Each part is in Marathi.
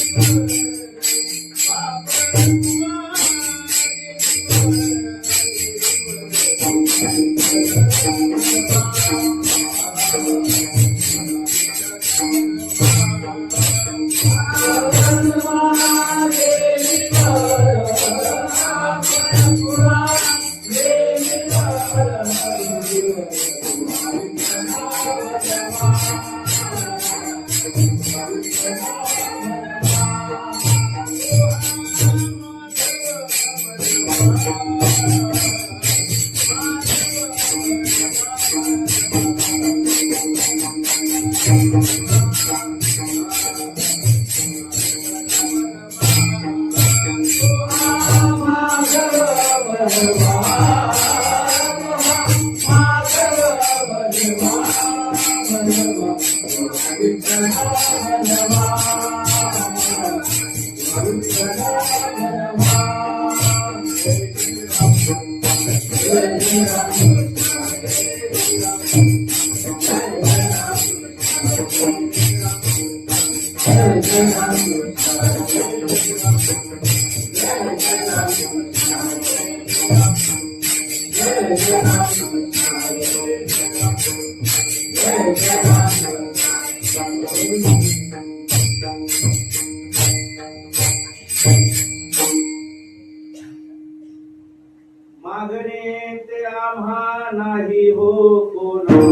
Thank you. मागणे ते आम्हा नाही हो कोणासी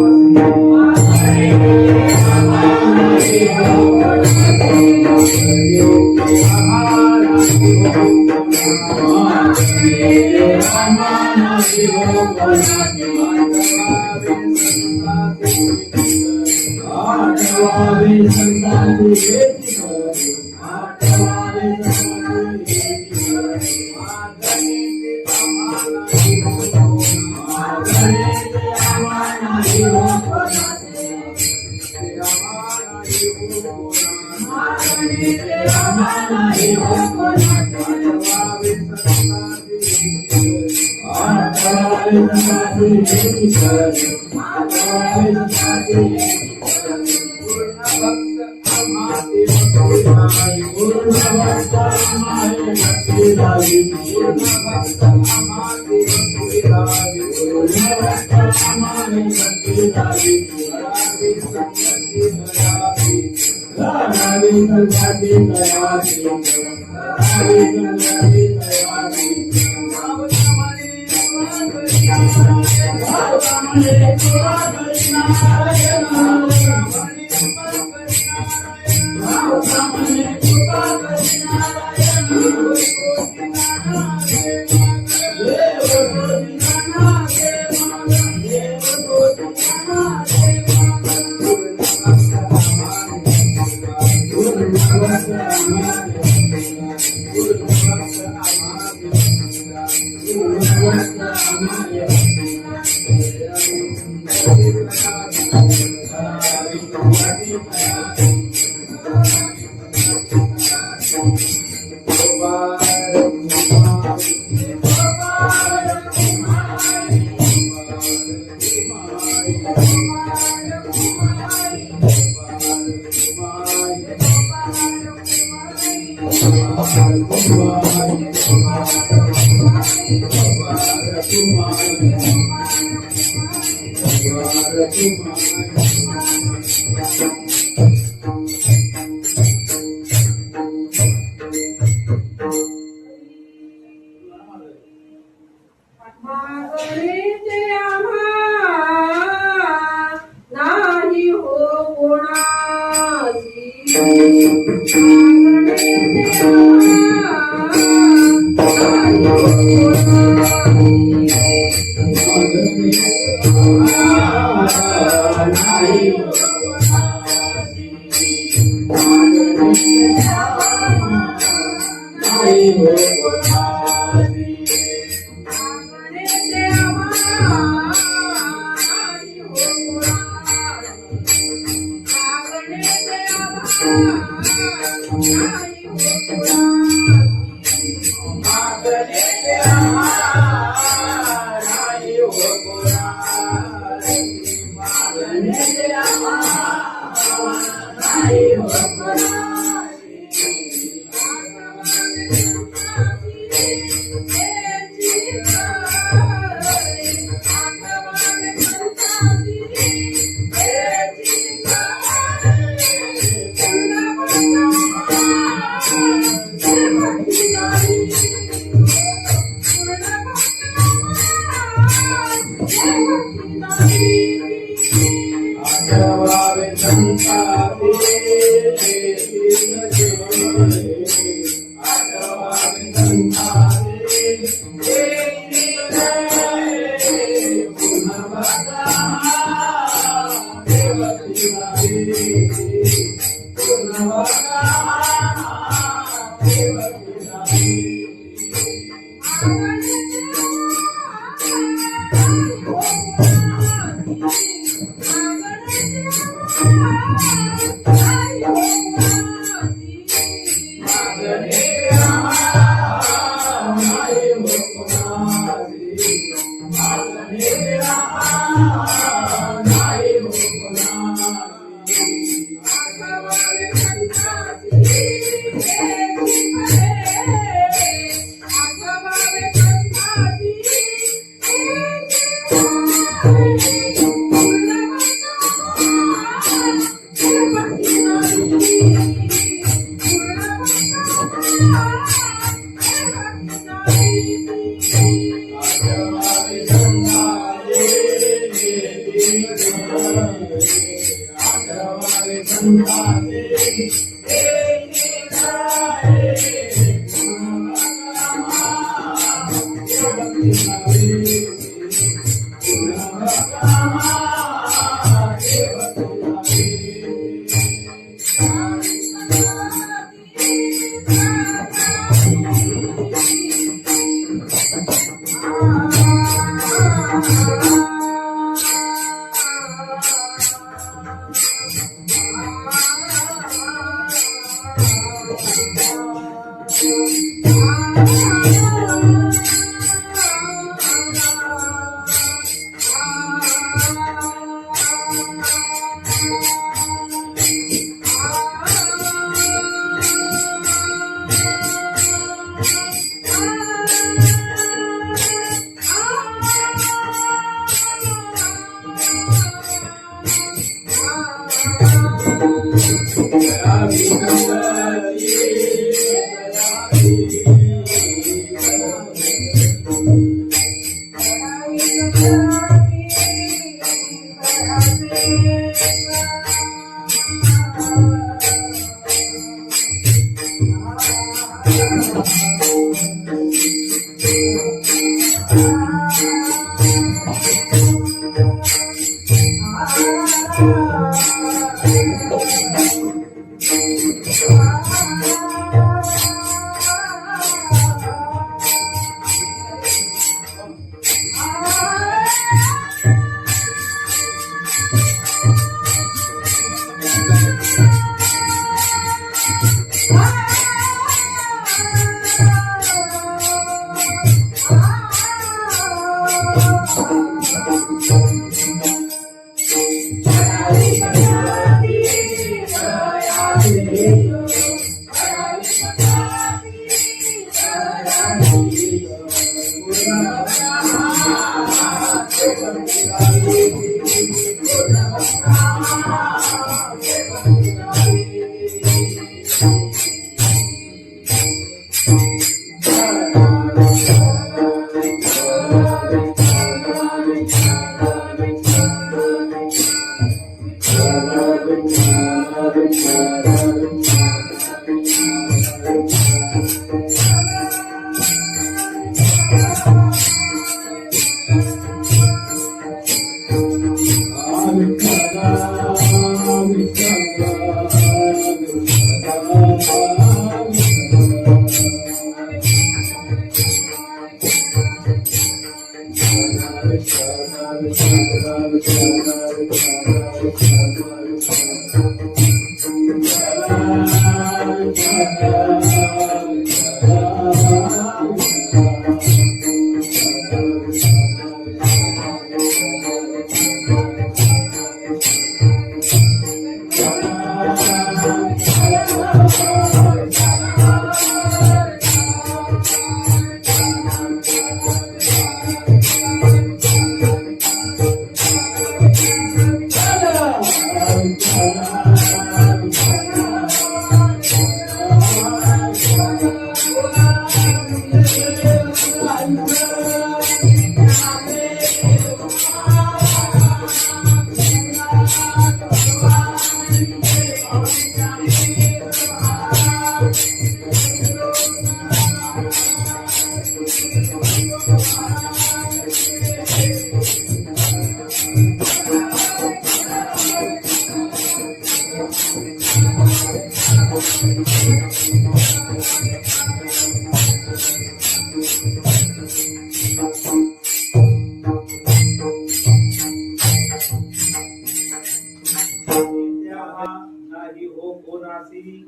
नाही हो कोणासी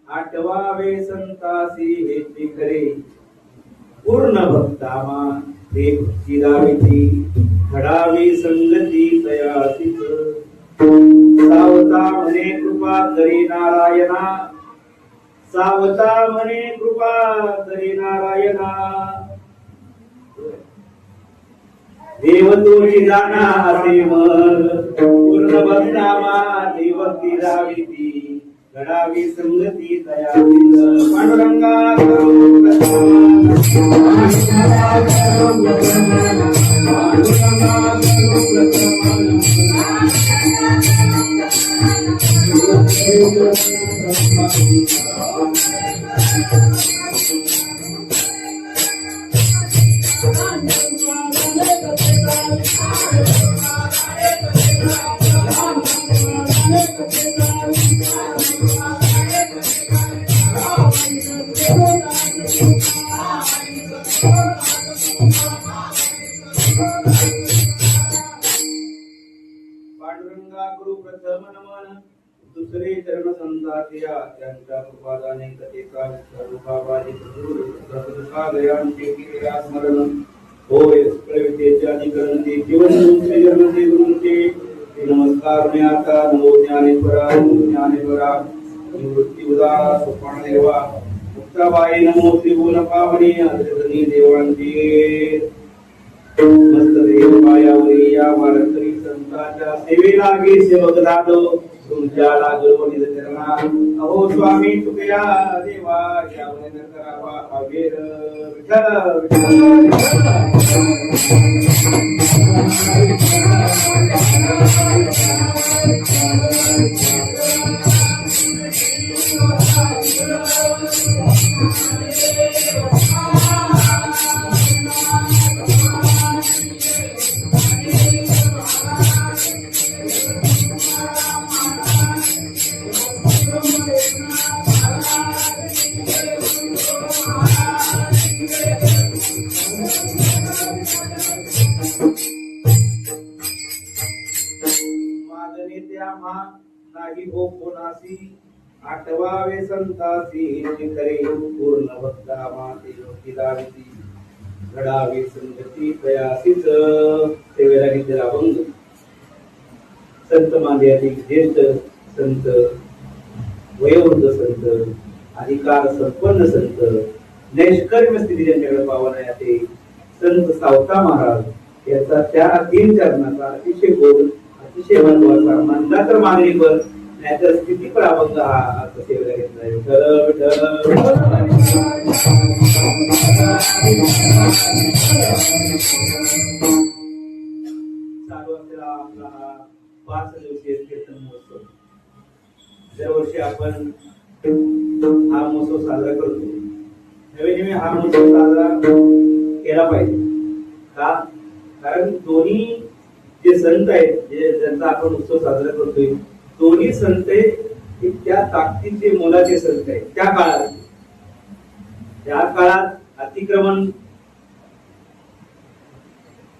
आठवावे संतासी हे खरे पूर्ण भक्तामा हे भक्ती दाविती घडावी संगती तयासीच सावता म्हणे कृपा करी नारायणा सावता म्हणे कृपा तरी नारायणा देव तोची जाणा असे मग पूर्ण बंधामा देवती राविती घडावी संगती तया पांडुरंगा पांडुरंगा गुरु प्रथम नमन दुसरे चरण संतातिया त्यांच्या कृपादाने कथेचा रूपाबाजी प्रभुका गयांचे क्रिया स्मरण होय प्रवितेच्या अधिकरण ते जीवन दुसरे जन्म ते गुरुंचे नमस्कार ने आता नमो ज्ञानेश्वरा निवृत्ती उदारा सुपर्ण देवा मुक्ताबाई नमो त्रिभुवन पावनी अग्रगणी देवांची मस्त देव मायावरी या वारकरी संतांच्या सेवेला गे सेवक दादो तुमच्या लागलो निज चरणा अहो स्वामी तुकया देवा यावने न करावा अवेर नाही हो कोणासी आठवावे संतासी करे पूर्ण भक्ता माते योगिदाविती घडावी संगती प्रयासीच सेवेला घेतलेला अभंग संत माने अधिक ज्येष्ठ संत वयोवृद्ध संत अधिकार संपन्न संत नैष्कर्म्य स्थिती ज्यांच्याकडे पावन आहे ते संत सावता महाराज याचा त्या 3 चरणाचा अतिशय गोड अतिशय महत्वाचा म्हणला तर मागणी कर नाहीतर स्थिती पर अभंग हा सेवेला घेतला आहे चालू असलेला आपला हा 5 दिवसीय कीर्तन महोत्सव दरवर्षी आपण हा महोत्सव साजरा करतो नवीन हा महोत्सव साजरा केला पाहिजे का कारण दोन्ही जे संत आहेत ज्यांचा आपण उत्सव साजरा करतोय दोन्ही संत त्या ताकदीचे मोलाचे संत आहेत त्या काळात अतिक्रमण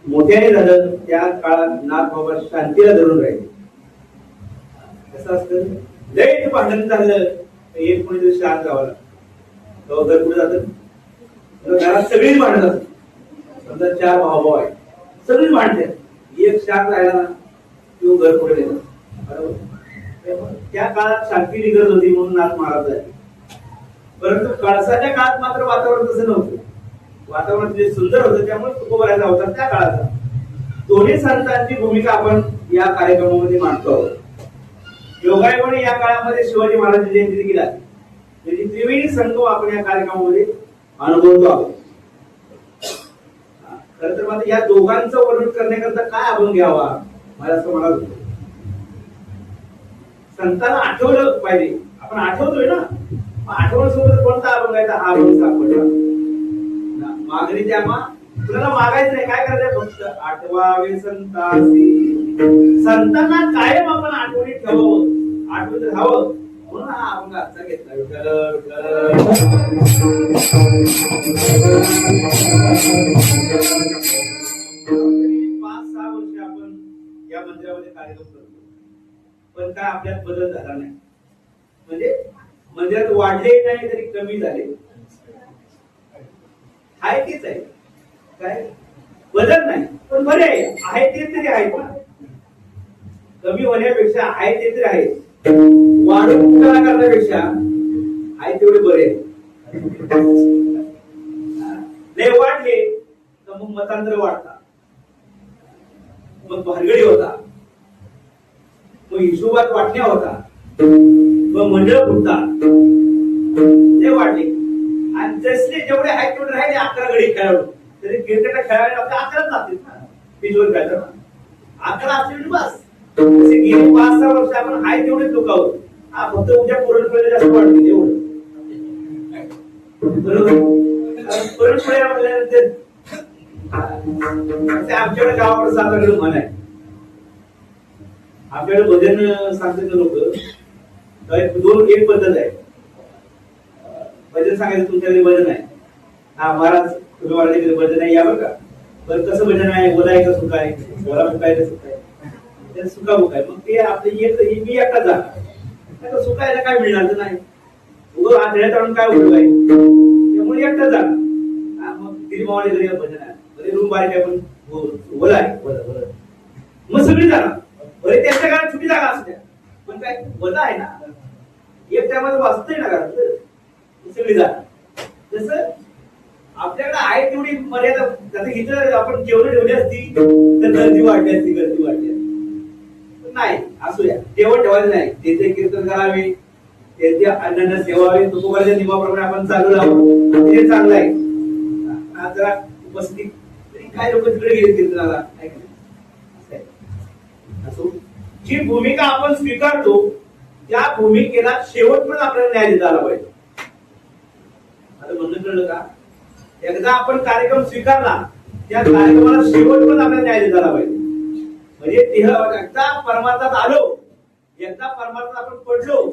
मोठ्याने झालं त्या काळात नाथ बाबा शांतीला धरून राहिले कसं असतं लय भांडण झालं एक कोणी शांत गावाला घर कुठे जात घरात सगळीच भांडत असत समजा 4 भाऊ आहेत सगळीच भांडतात एक शांत राहिला ना तो घर पुढे नेतात बरोबर त्या काळात शांती निघत होती म्हणून नाथ महाराज झाले परंतु कळसाच्या काळात मात्र वातावरण तसं नव्हतं वातावरण जे सुंदर होतं त्यामुळे तुकोबरायचा होता त्या काळाचा दोन्ही संतांची भूमिका आपण या कार्यक्रमामध्ये मांडतो आहोत योगायोगाने या काळामध्ये शिवाजी महाराजांची जयंती देखील आहे म्हणजे त्रिवेणी संगम आपण या कार्यक्रमामध्ये अनुभवतो आहोत खरं तर मात्र या दोघांचं वर्णन करण्याकरता काय अभंग घ्यावा मला असं म्हणाल होतं संतांना आठवलं पाहिजे आपण आठवतोय ना आठवण्यासोबत कोणता अभंग आहे हा अभंग सापडला मागणी द्या तुला मागायचं नाही काय करायचं फक्त आठवावे संतासी संतांना कायम आपण आठवणी ठेवावं आठवत राहावं म्हणून हा अभंग आजचा घेतला तरी 5-6 वर्ष आपण या मंदिरामध्ये कार्यक्रम करतो पण काय आपल्यात बदल झाला नाही म्हणजे मंदिरात वाढले नाही तरी कमी झाले आहे तेच आहे काय बदल नाही पण बरे आहे ते तरी आहेत ना कमी होण्यापेक्षा आहे ते तरी आहे वाढून करण्यापेक्षा आहे तेवढे बरे लय वाढले तर मग मतांतर वाढतात, मग भानगडी होता, मग हिशोबात वाटण्या होता, मग मंडळ फुटतात, ते वाढले. आणि जसले जेवढे आहेत तेवढे राहिले 11 गडी खेळाडू, तरी क्रिकेट खेळायला आपल्या 11 जातील ना, पिचवर खेळताना 11 असले बस. तसे गेली 5-6 वर्ष आपण आहे तेवढेच लोक आहोत. हा फक्त उद्या पुरणपोळी जास्त वाढतील एवढं बरोबर. पुरणपोळ्या म्हटल्यानंतर आमच्याकडे गावाकडे साताकडे म्हण आहे, आपल्याकडे भजन सांगतात लोक. एक पद्धत आहे भजन सांगायचं. तुमच्याकडे भजन आहे, हा महाराज तुम्ही महाराजांकडे भजन आहे या बरं का. बरं कसं भजन आहे, बोला आहे का सुख आहे, बोला मुख आहे का सुख आहे, सुखा मुख आहे. मग ते आपले येत मी एकटा जाणार, सुखायला काय मिळणार तर नाही, उगं आंधळ्यात आणून काय उपयोग आहे, त्यामुळे एकटा जाणार. मग तिरुमावळे घरी भजन आहे, रूम बारीक आहे पण बोला आहे, बोला मग सगळी जाणार. बरे त्यांच्या घरात छोटी जागा असते पण काय बोला आहे ना, एक त्यामध्ये वाचतंय ना घरात, सगळी जागा. जसं आपल्याकडे आहे तेवढी मर्यादा. जसं इथं आपण जेवण ठेवली असती तर गर्दी वाढली असती, गर्दी वाढली असती. नाही असूया, जेवण ठेवायचं नाही, त्याचे कीर्तन करावे, त्याचे अन्न सेवावे, तुकोबाच्या नियमाप्रमाणे आपण चालू राहू, ते चांगलं आहे. जरा उपस्थिती काय लोक तिकडे गेले कीर्तनाला, असो. जी भूमिका आपण स्वीकारतो त्या भूमिकेला शेवट पण आपल्याला न्याय देता आला पाहिजे. आता म्हणणं कळलं का? एकदा आपण कार्यक्रम स्वीकारला त्या कार्यक्रमाला शेवट पण आपल्याला न्याय देता आला पाहिजे. म्हणजे एकदा परमार्थात आलो, एकदा परमार्थात आपण पडलो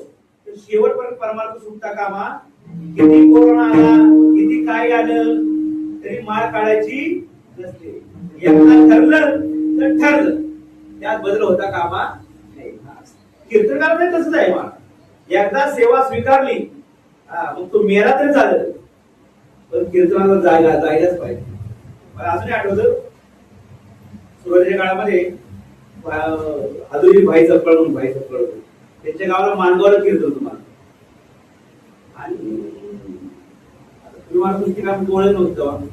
तर शेवटपर्यंत परमार्थ सुटता कामा. किती कोरोना आला, किती काय आलं तरी माळ काढायची नसते. एकदा ठरलं तर ठरलं, त्यात बदल होता कामा नाही. कीर्तनाला तसंच आहे. एकदा सेवा स्वीकारली मग तो मेला तरी झालं, पण कीर्तनाला जायलाच पाहिजे. मला अजूनही आठवतं सुरुवातीच्या काळामध्ये अजूनही भाई चपळ म्हणून भाई चपळ होते, त्यांच्या गावाला मानगावला कीर्तन तुम्हाला. आणि तुम्हाला तुमची काम कोण नव्हतं,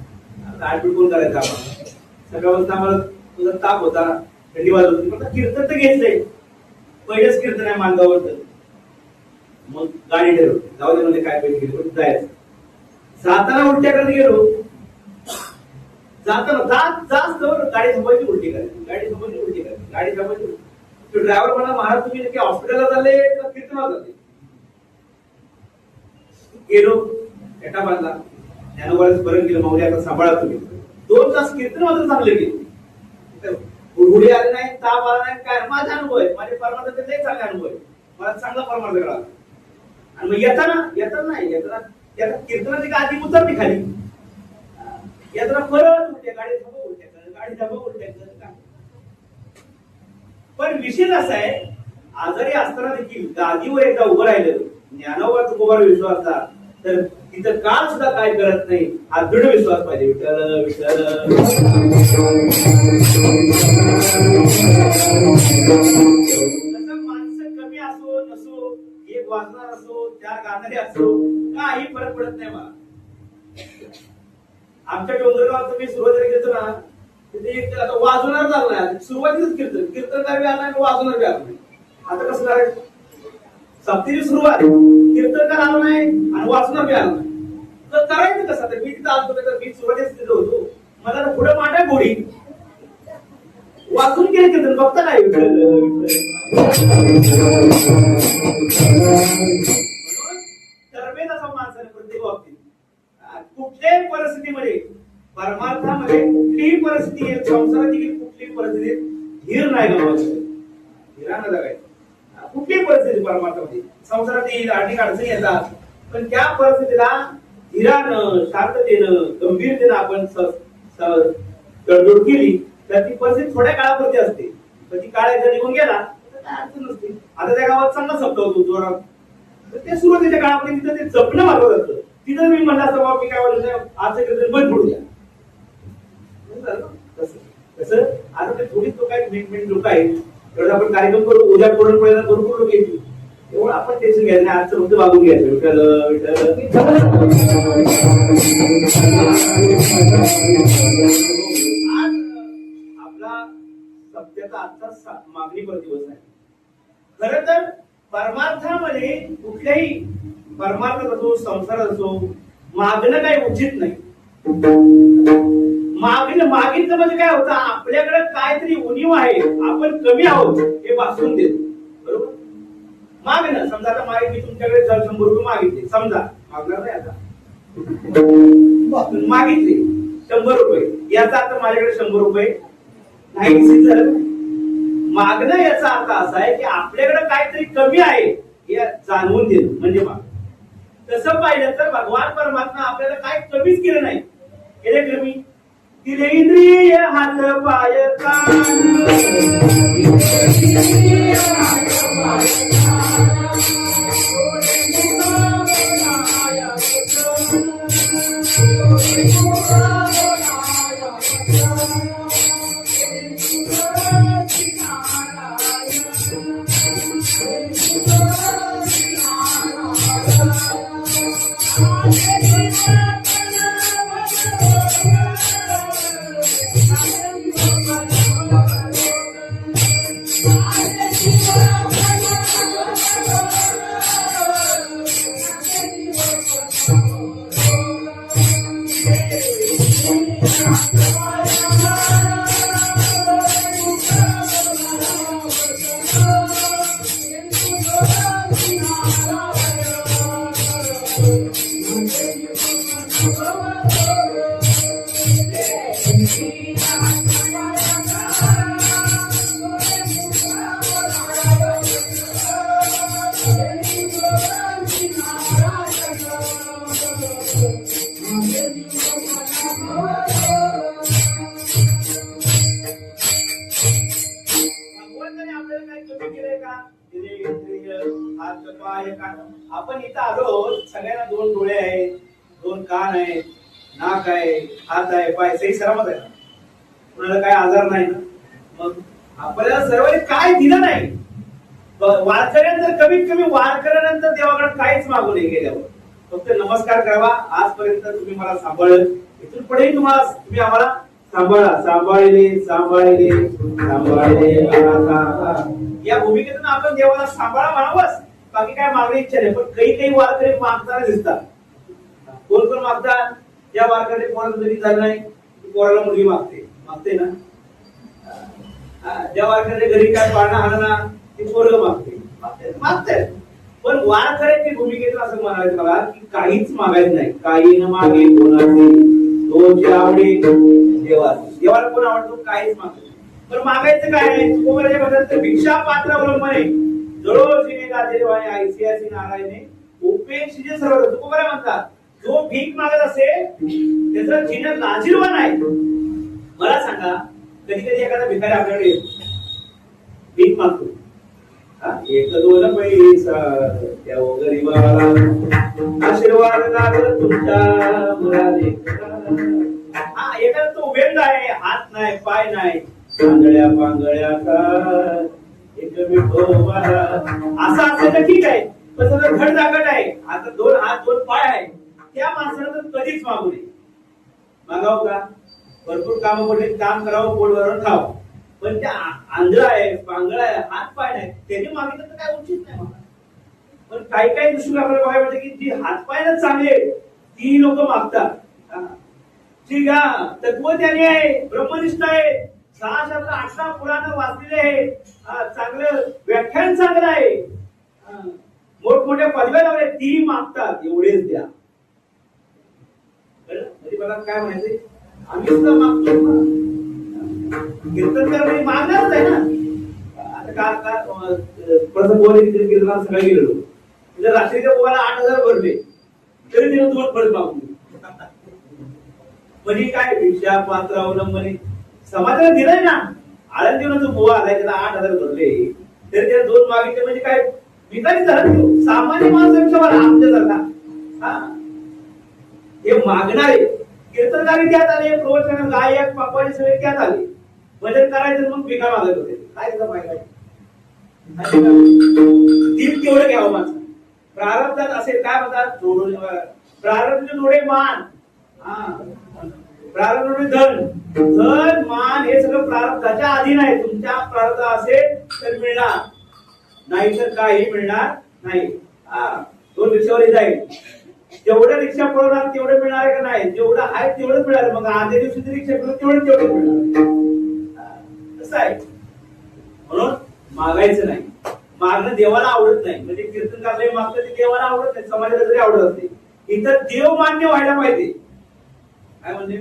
आठवण कोण करायचं आम्हाला. सकाळपासून आम्हाला तुझा ताप होता, थंडी वाजत होती, पण कीर्तन तर घेतलंय, पहिलेच कीर्तन आहे मानगावचं. मग गाडी ठरवली, जाऊ दे म्हणजे काय पैसे गेले पण जायचं. जाताना उलट्या करत गेलो, जाताना जास्त गाडी थांबायची उलटी करायची, गाडी थांबायची उलटी करायची, गाडी थांबायची. तो ड्रायव्हर मला महाराज तुम्ही नक्की हॉस्पिटलला चालले का कीर्तनाला चालले. गेलो, एटा बांधला, ज्ञानोबाला स्मरण केलं, माऊली आता सांभाळा तुम्ही. 2 तास कीर्तन मात्र चांगले गेले, गुडगुडी आले नाही, ताप आला नाही, काय. माझा अनुभव आहे, माझे परमार्थाचे लय चांगले अनुभव आहे, मला चांगला परमार्थ कळाला. आणि मग येताना कीर्तनाची गादी उतरली खाली, येताना परत उलट्या, गाडी थांबव उलट्या कर, गाडी थांबव उलट्या कर. पण विशेष असा आहे, आजारी असताना देखील गादीवर एकदा उभं राहिलं, ज्ञानावर तुकोबावर विश्वास असला तर तिथं काळ सुद्धा काय करत नाही, हा दृढ विश्वास पाहिजे. विठ्ठल विठ्ठल. माणसं कमी असो नसो, एक वाजणार असो, 4 गाणारे असो, काही फरक पडत नाही मला. आमच्या डोंगरगावात तुम्ही सुरुवातीला गेलो ना, तिथे आता वाजवणार झालं नाही, सुरुवातीच कीर्तनकार बी आला नाही, वाजवणार बी आला नाही. आता कसं करायचं? सप्तीची सुरुवात, कीर्तनकार आला नाही आणि वाचणार बी आला नाही, तर करायचं कसं? तर मी तिथं आलतो तर मी सुरुवातीच तिथं होतो, मला पुढे मांडा गोडी वाचून केलं कीर्तन, बघता काय तरबेज असा माणसाने प्रत्येक बाबतीत कुठल्याही परिस्थितीमध्ये, परमार्थामध्ये कुठलीही परिस्थिती, संसाराची कुठलीही परिस्थितीत धीर नाही गमवायचं, धीरा न जगायचं. कुठलीही परिस्थिती परमार्थामध्ये, संसारात येईल, अनेक अडचणी येतात, पण त्या परिस्थितीला धीरानं, शांततेनं, गंभीरतेनं आपण तडजोड केली तर ती परिस्थिती थोड्या काळापुरती असते, पण ती काळ एकदा निघून गेला तर काय अडचण नसते. आता त्या गावात चांगला शब्द होतो जोरात, तर ते सुरुवातीच्या काळामध्ये तिथं ते जपणं महत्वाचं असतं. तिथं मी म्हणलं असतं बाबा मी काय बोलतो आज बंद पडू द्या, कसं आता ते थोडीच लोक आहेत, लोक आहेत, आपण कार्यक्रम करू, उद्या पुरणपोळ्याला भरपूर लोक येतील, एवढं आपण टेन्शन घ्यायचं नाही. आजचं फक्त वागून घ्यायचं विठ्ठल विठ्ठल. आपला सत्याचा आजचा मागणीपर दिवस आहे. खर तर परमार्थामध्ये कुठल्याही परमार्थात असो संसारात असो मागणं काही उचित नाही. मागितलं म्हणजे काय होतं, आपल्याकडे काहीतरी उणीव आहे, आपण कमी आहोत हे भासून देतो. बरोबर. मागणं समजा आता मी तुमच्याकडे 100 रुपये मागितले, समजा मागणार नाही आता, मागितले 100 रुपये, याचा अर्थ माझ्याकडे 100 रुपये नाही झालं. मागणं याचा अर्थ असा आहे की आपल्याकडे काहीतरी कमी आहे हे जाणवून देणं म्हणजे मागणं. तसं पाहिलं तर भगवान परमात्मा आपल्याला काय कमीच केलं नाही. केले कमी दिले इंद्रिय हात पाय कान. आपण इथं आलो, सगळ्यांना 2 डोळे आहेत, 2 कान आहेत, नाक आहे, हात आहे, पाय सही सलामत आहे. कुणाला काय आजार नाही ना. मग आपल्याला सर्वांनी काय दिलं नाही. वारकऱ्यांतर कमीत कमी वारकऱ्यानंतर देवाकडे काहीच मागू नाही गेल्यावर फक्त नमस्कार करावा. आजपर्यंत तुम्ही मला सांभाळलं, इथून पुढे तुम्ही आम्हाला सांभाळा. सांभाळले सांभाळले सांभाळले या भूमिकेतून आपण देवाला सांभाळा म्हणावंच. बाकी काय मागणी इच्छा नाही. पण काही वारकरी मागताना दिसतात. कोण कोण मागतात? ज्या वारकरी पोराला जरी झालं नाही पोराला मुलगी मागते ना. ज्या वारकरी घरी काय पाळणा आला ना ती पोरग मागते. पण वारकऱ्याची भूमिकेतून असं म्हणायचं मला की काहीच मागायचं नाही. काही न मागे कोणाचे दोनचे आवडे देवाला कोण आवडतो काहीच मागतो. पण मागायचं काय? तुकोबराच्या बद्दल भिक्षा पात्र अवलंबने जळोशिने गाजेवाने ऐसियासी नारायणे उपेक्षिजे सर्व. तुकोबरा म्हणतात जो भीक मागत असेल त्याचं जिने लाजीरवान आहे. मला सांगा, कधी कधी एखादा भिकारी आपल्याकडे भीक मागतो, 1-2 पैसा त्या गरीबाला आशीर्वाद लागल तुमच्या मुलाने. एखादा तो वेंड आहे, हात नाही पाय नाही, पांगळ्या एक असं असेल तर ठीक आहे. पण सगळं घडदाकट आहे, आता 2 हात 2 पाय आहे, त्या माणसाला तर कधीच मागू नये. मागाव का? भरपूर काम पडले, काम करावं, पोट भरून खावं. पण त्या आंधळा आहे, पांगळा आहे, हात पाय नाही, त्यांनी मागितलं तर काय उचित नाही मला. पण काही दृष्टी आपल्याला बघायला मिळते की जी हातपायच चांगले ती लोक मागतात. ठीक आहे, तत्वज्ञानी आहे, ब्रह्मनिष्ठ आहे, 6 शास्त्र 18 पुराण वाचलेले आहे, चांगलं व्याख्यान चांगलं आहे, मोठमोठ्या पदव्या लावल्या, ती मागतात एवढेच द्या. म्हणजे मला काय म्हणायचंय, आम्ही सुद्धा मागतो. कीर्तनकार मागणारच आहे ना. आता कीर्तनाला सगळे गेलो, रात्रीच्या पोहाला 8,000 भरले तरी तिने 2 परत मागून. म्हणजे काय? भिक्षा पात्र अवलंबने समाजाला दिलंय ना. आळंदीवरून जो पोहा आलाय त्याला 8,000 भरले तरी त्याला 2 मागितले म्हणजे काय? भिकारी झाला सामान्य माणसापेक्षा मला आमच्यासारखा. हे मागणारे कीर्तनकारी त्यात आले, प्रवचन गायक पापवाडी सगळे त्यात आले. भजन करायचं मग भिका मागत होते. काय त्याचा फायदा? तेवढं घ्यावं घ्यावं माणसं. प्रारब्धात असेल काय म्हणतात जोडून प्रारब्ध जोडे मान, प्रारब्ध धन, धन मान हे सगळं प्रारब्धाच्या अधीन आहे. तुमच्या प्रारब्ध असेल तर मिळणार, नाही तर काही मिळणार नाही. 2 रिक्षावर जाईल, जेवढं रिक्षा पळवणार तेवढं मिळणार का नाही, जेवढं आहे तेवढंच मिळालं. मग आधल्या दिवशी रिक्षा पळवून तेवढं मिळणार. कसं आहे, म्हणून मागायचं नाही. मागणं देवाला आवडत नाही. म्हणजे कीर्तन करायला मागतं ते देवाला आवडत नाही, समाजाला तरी आवडत असते. इथं देव मान्य व्हायला पाहिजे. काय म्हणजे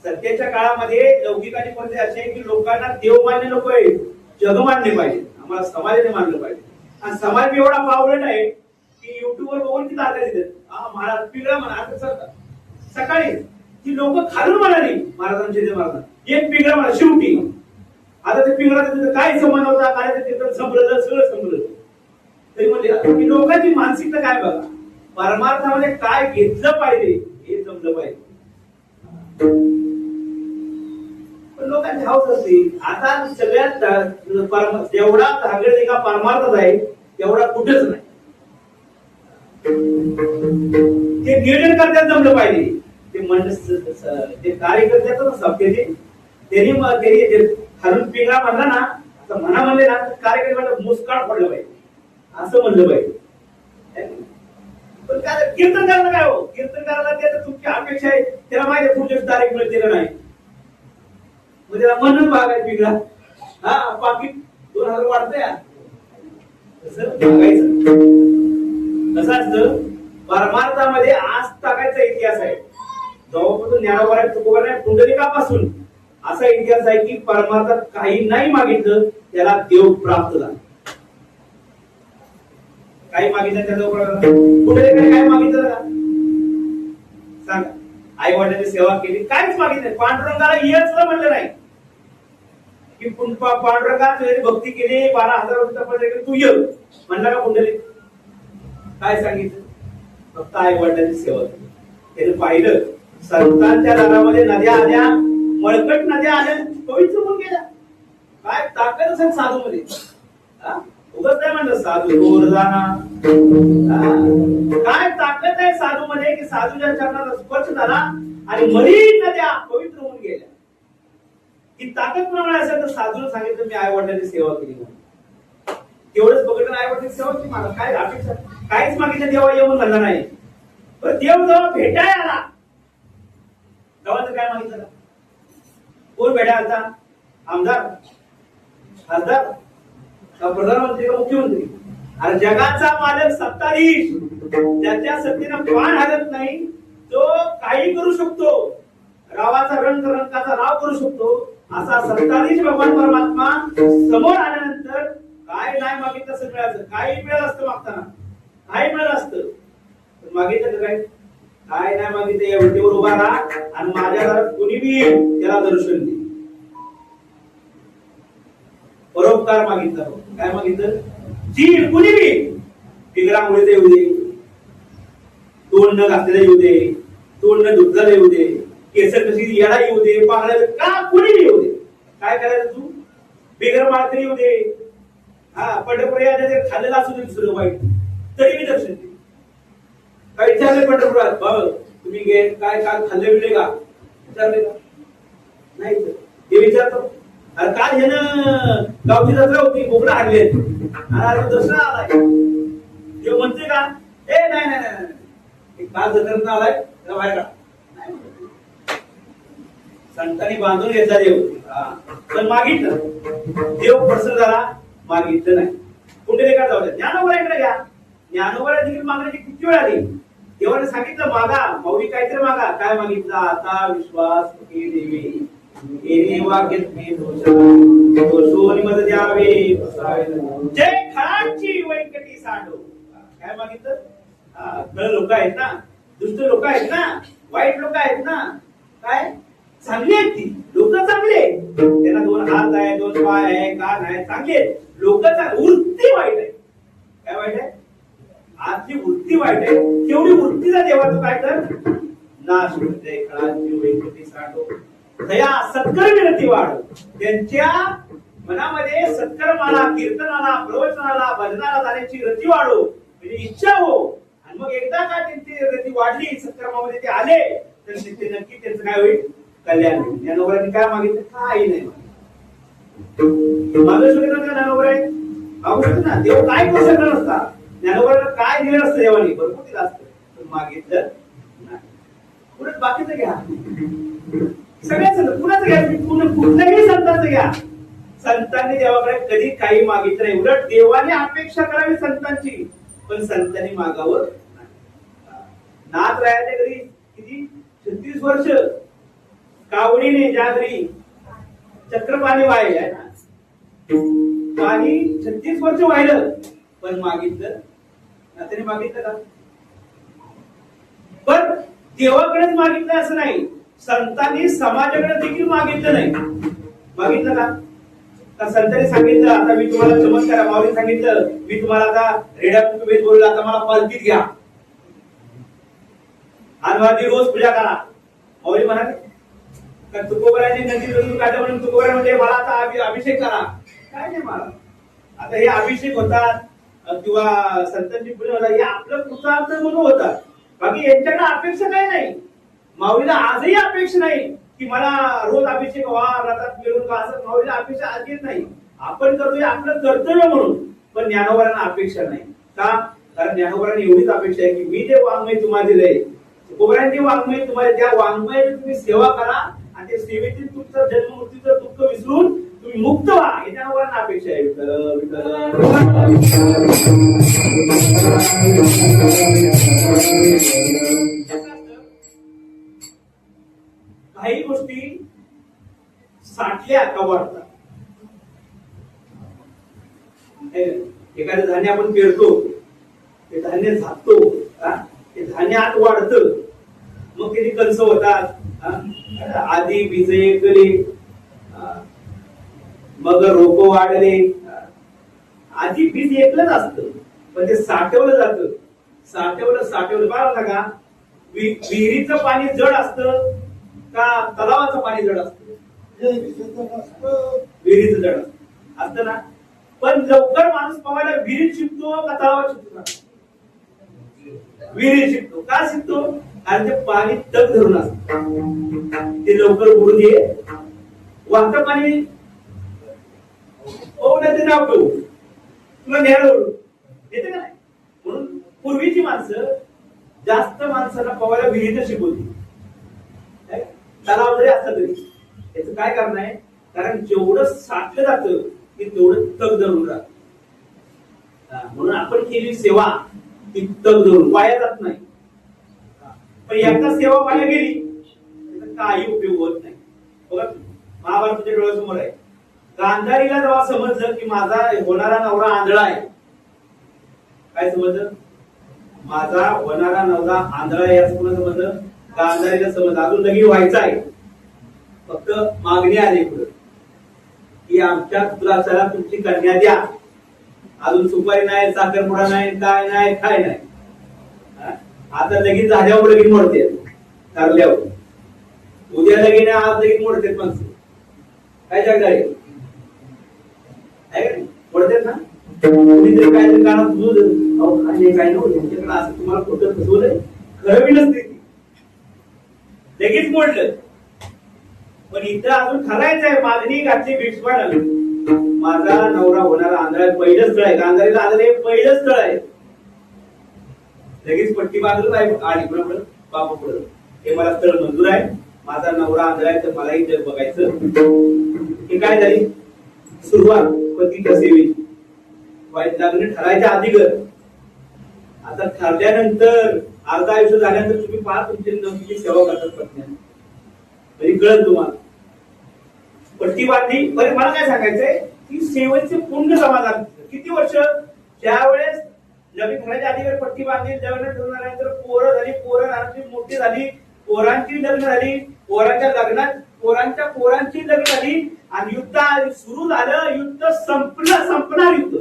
सध्याच्या काळामध्ये लौकिकाची परिस्थिती अशी आहे की लोकांना देव मान्य नको आहे, जग मान्य पाहिजे. आम्हाला समाजाने मानलं पाहिजे. आणि समाज एवढा पावलट आहे की युट्यूबवर बघून ती दाखल देतात. महाराज पिंगळा म्हणा, सकाळी ती लोक खालून म्हणाली महाराजांचे महाराज एक पिंगळा म्हणा शेवटी. आता ते पिंगळा काय संबंध होता, काय ते संपलं, सगळं संपलं. तरी म्हणजे लोकांची मानसिकता काय बघा, परमार्थामध्ये काय घेतलं पाहिजे हे जमलं पाहिजे. पण लोकांची हौस असते. आता सगळ्यात जेवढा धागड एका परमार्थात आहे तेवढा कुठेच नाही. ते नियोजन करण्यात जमलं पाहिजे. ते कार्यकर्त्याचं सभ्यते त्यांनी खालून पिंगळा म्हणला ना, असं म्हणा म्हणले ना, कार्यकर्त्याला मुस्काळ पडलं पाहिजे असं म्हणलं पाहिजे. पण काय कीर्तन करायला काय हो, कीर्तन करायला त्याचं तुमची अपेक्षा आहे, त्याला माहिती पुढच्या तारीख मिळते का नाही. म्हणजे म्हणून भागायचं पिंगळा, पाकिट 2000 वाढतंय. कसं भागायचं, कसं असतं परमार्थामध्ये आज टाकायचा इतिहास आहे. जवळपासून ज्ञानोबा तुकोबा पुंडलिकापासून असा इतिहास आहे की परमार्थात काही नाही मागितलं त्याला देव प्राप्त झाला. काही मागितलं त्याचा पुंडलिकाने काय मागितलं का सांगा. आई वडिलांची सेवा केली, काहीच मागितलं. पांडुरंगाला येच म्हणलं नाही की पांडुरंगात भक्ती केली, 12,000 वर्ष तपस्या केली, तू ये म्हणला का पुंडलिक. काय सांगितलं, फक्त आई वडिलांची सेवा केली. त्याने पाहिलं संतांच्या दारामध्ये नद्या आल्या, मळकट नद्या आल्या, पवित्र होऊन गेल्या. काय ताकद असेल साधू मध्ये. उगाच काय म्हणलं साधू दूर जाणार, काय ताकद आहे साधू मध्ये की साधूच्या चरणाचा स्पर्श झाला आणि मरी नद्या पवित्र होऊन गेल्या. ही ताकद प्रमाणे असेल तर साधूला सांगितलं मी आई वडिलांची सेवा केली म्हणून. तेवढंच बघितलं आई वडिलांची सेवा केली, मला काय अपेक्षा काहीच मागितलं देवा येऊन म्हणलं नाही. पण देव जेव्हा भेटाय आला तेव्हा तर काय मागितलं, कोण भेटाय आलता, आमदार, खासदार, प्रधानमंत्री का मुख्यमंत्री. अरे जगाचा मालक सत्ताधीश, त्याच्या सत्तेनं पान हलत नाही, तो काही करू शकतो, रावाचा रंकाचा राव करू शकतो. असा सत्ताधीश भगवान परमात्मा समोर आल्यानंतर काय नाही मागितलं असं मिळालं. काही मिळालं असतं मागताना, काय मिळालं असतं. मागितलं काय, काय नाही मागितलं, या विटेवर उभा राहा आणि माझ्या घरात कोणी बी त्याला दर्शन दे. परोपकार मागितला. काय मागितलं, जी कुणी बी पिंगळा मुळे येऊ दे, तोंड न घातलेलं येऊ दे, तोंड न धुतलेलं येऊ दे, केसर कशी येडा येऊ दे, पाहण्याचं का कुणी बी येऊ दे. काय करायचं तू, बिगर माळकरी येऊ दे, पंढरपूर खाल्लेला असू दे दुसरं वाईट, तरी मी दर्शन दे. काय विचारले पंढरपुरात, बघ तुम्ही काय काय खाल्ले बिले का, विचारले का नाही. ते विचारतो, अरे काल हे ना गावची जत्रा होती, बोकडा हाडले, दर्शन आलाय, देव म्हणते का, ए नाही नाही नाही, काल जत्रेत आलाय त्याला बाहेर काढा. संतांनी बांधून घेतला देव, पण मागितलं, देव प्रसन्न झाला, मागितलं नाही. पुंडलिका जाऊ द्या, ज्ञानोबराकडे घ्या. ज्ञानोबरा देखील मागण्याची किती वेळ आली. देवाने सांगितलं मागा, माऊली काहीतरी मागा. काय मागितलं, आता विश्वास देवी मत द्यावे, जय खळाची व्यंकटी सांडो. काय मागितलं, खळ लोक आहेत ना, दुष्ट लोक आहेत ना, वाईट लोक आहेत ना, काय चांगली आहेत ती लोक, चांगले त्यांना 2 हात आहे, 2 पाय आहे, कान आहे, चांगले लोक. वृत्ती वाईट आहे. काय वाईट आहे, आजची वृत्ती वाईट आहे. तेवढी वृत्तीचा देवाचं काय कर, नाश होते. खळाची व्यंकटी सांडो, दया सत्कर्मी रती वाढ. त्यांच्या मनामध्ये सत्कर्माला, कीर्तनाला, प्रवचनाला, भजनाला जाण्याची रती वाढो, म्हणजे इच्छा हो. आणि मग एकदा का त्यांची रती वाढली, सत्कर्मामध्ये ते आले, तर ते नक्की त्यांचं काय होईल, कल्याण होईल. ज्ञानोबरांनी काय मागितलं, काही नाही मागू शकत ना ज्ञानोबरा, मागू शकत ना. देव काय करू शकत नसता, ज्ञानोबराला काय दिलं असतं देवाने, भरपूर दिलं असतं, पण मागितलं नाही. पुढे बाकीचं घ्या, सगळ्याच कुणाचं घ्या, कुठल्याही संतांचं घ्या. संतांनी देवाकडे कधी काही मागितलं नाही, उलट देवाने अपेक्षा करावी संतांची, पण संतांनी मागावं. नाथ रायाच्या घरी किती 36 वर्ष कावडीने ज्या घरी चक्रपाणी वाहिले ना, पाणी 36 वर्ष वाहिलं, पण मागितलं नाथाने मागितलं का? पण देवाकडेच मागितलं असं नाही, संतांनी समाजाकडे देखील मागितलं नाही. मागितलं का? संतांनी सांगितलं, आता मी तुम्हाला चमत्कार, माऊली सांगितलं, मी तुम्हाला आता रेड्या वेद बोलला, आता मला पालखीत घ्या आणि माझी रोज पूजा करा. माऊली म्हणाले का तुकोबराची नदी जरूर काढा, म्हणून तुकोबरा म्हणजे मला आता अभिषेक करा. काय नाही मला आता हे अभिषेक होतात किंवा संतांची पूजा होतात, हे आपलं कृतार्थ म्हणून होतात. बाकी यांच्याकडे अपेक्षा काय नाही. माऊलीला आजही अपेक्षा नाही की मला रोज अभिषेक व्हा, रथात मिळून व्हा, असं माऊलीला अपेक्षा आधीच नाही. आपण करतोय आपलं कर्तव्य म्हणून, पण ज्ञानोबरांना अपेक्षा नाही. का? कारण ज्ञानोबरांनी एवढीच अपेक्षा आहे की मी जे वाङ्मय तुम्हाला दिलंय, तुकोबरांचे वाङ्मय तुम्हाला, त्या वाङ्मयाची तुम्ही सेवा करा आणि त्या सेवेतील तुमचं जन्म मृत्यूचं दुःख विसरून तुम्ही मुक्त व्हा, हे ज्ञानोबरांना अपेक्षा आहे. काही गोष्टी साठल्या का वाढतात. एखादं धान्य आपण पेरतो, ते धान्य झाकतो, ते धान्य आत वाढतं, मग त्याची कणसं होतात. आधी बीजे कले, मग रोप वाढले. आधी बीज एकलंच असतं, पण ते साठवलं जातं, साठवलं बघा का. विहिरीचं पाणी जड असतं का तलावाचं पाणी जड असतं? विहिरीचं जड असतं ना. पण लवकर माणूस पवायला विहिरीत शिकतो का तलावात शिकतो? विहिरीत शिकतो. का शिकतो? कारण ते पाणी तग धरून असतं, ते लवकर बुडून ये. वाहतं पाणी पोहण्याचे नाव ठेवू तुला न्यायला येते का नाही. म्हणून पूर्वीची माणसं जास्त माणसांना पवायला विहिरीत शिकवली, तलाव जरी असला तरी. याचं काय कारण आहे? कारण जेवढं साठलं जातं ते तेवढं तग धरून राहत. म्हणून आपण केली सेवा ती तग धरून वाया जात नाही. पण एकदा सेवा वाया गेली त्याचा काही उपयोग होत नाही. बघा महाभारताच्या डोळ्यासमोर आहे, गांधारीला जेव्हा समजलं की माझा होणारा नवरा आंधळा आहे, काय समजलं? माझा होणारा नवरा आंधळा आहे असं कोणा समजलं? गांधारीला समजलं. अजून लगीन व्हायचं आहे, फक्त मागणी आली पुढे की आमच्या पुत्राला तुमची कन्या द्या. अजून सुपारी नाही, साखरपुडा नाही, काय नाही, काय नाही. आता लगीन झाल्यावर लगीन मोडते, ठरल्यावर. उद्या लगीन आहे, आज लगीन मोडते माणसं. काय जगदारी मोडतात ना. कुणीतरी काहीतरी कानात दूध काय नव्हतं असं तुम्हाला खोटं फसवलंय, खरं बी नसते, लगेच मोडलं. पण इथं अजून ठरायचं आहे. मागणी घातली भीष्मानं, माझा नवरा होणारा आंधळा पहिलं स्थळ आहे. गांधारीला आलेलं पहिलं स्थळ आहे. लगेच पट्टी बांधलं नाही आणि पुढे बापा पुढे हे मला स्थळ मंजूर आहे, माझा नवरा आंधळा आहे, तर मलाही जग बघायचं. हे काय झाली सुरुवात पतीच्या सेवेची. लग्न ठरायच्या आधी घर, आता ठरल्यानंतर अर्धा आयुष्य झाल्यानंतर तुम्ही पाहा तुमची नवरीची सेवा करतात पत्नी, तरी कळत तुम्हाला. पट्टी बांधली. बरे मला काय सांगायचंय की सेवेचे पुण्य समाधान किती वर्ष. ज्या वेळेस लग्न ठरायच्या आधी पट्टी बांधली, लग्न ठरवल्यानंतर पोरं झाली, पोरं घराची मोठी झाली, पोरांची लग्न झाली, पोरांच्या लग्नात पोरांची लग्न झाली आणि युद्ध सुरू झालं. युद्ध संपणार युद्ध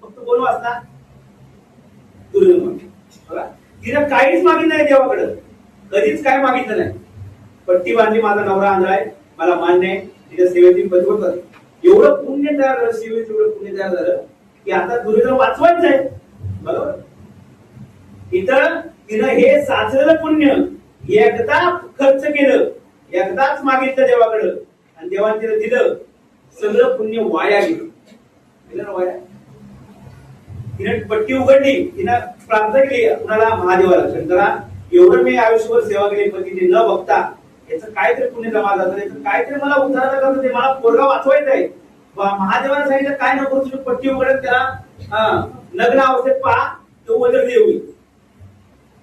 फक्त कोण वाचला? दुर्योधन. बघा तिने काहीच मागितलं नाही देवाकडे, कधीच काय मागितलं नाही. पट्टी बांधली, माझा नवरा आंधळा आहे, मला मान्य आहे, तिच्या सेवेची पद्धत. एवढं पुण्य तयार झालं, शिवेचं एवढं पुण्य तयार झालं की आता दुर्योधन वाचवायचं आहे. बरोबर. इथं तिनं हे साचलेलं पुण्य एकदा खर्च केलं, एकदाच मागितलं देवाकडं आणि देवाने तिला दिलं, सगळं पुण्य वाया गेलं ना वाया. तिनं पट्टी उघडली, तिनं प्रार्थना केली कुणाला, महादेवाला, शंकरा एवढं मी आयुष्यभर सेवा केली पतीची न बघता, याचं काहीतरी पुण्य जमा झालं, याचं काहीतरी मला उद्धाराला करत ते, मला पोरगा वाचवायचा आहे. महादेवाने सांगितलं काय नको तुम्ही पट्टी उघडत त्याला लग्न अवस्थेत पहा, तो वजन देऊ.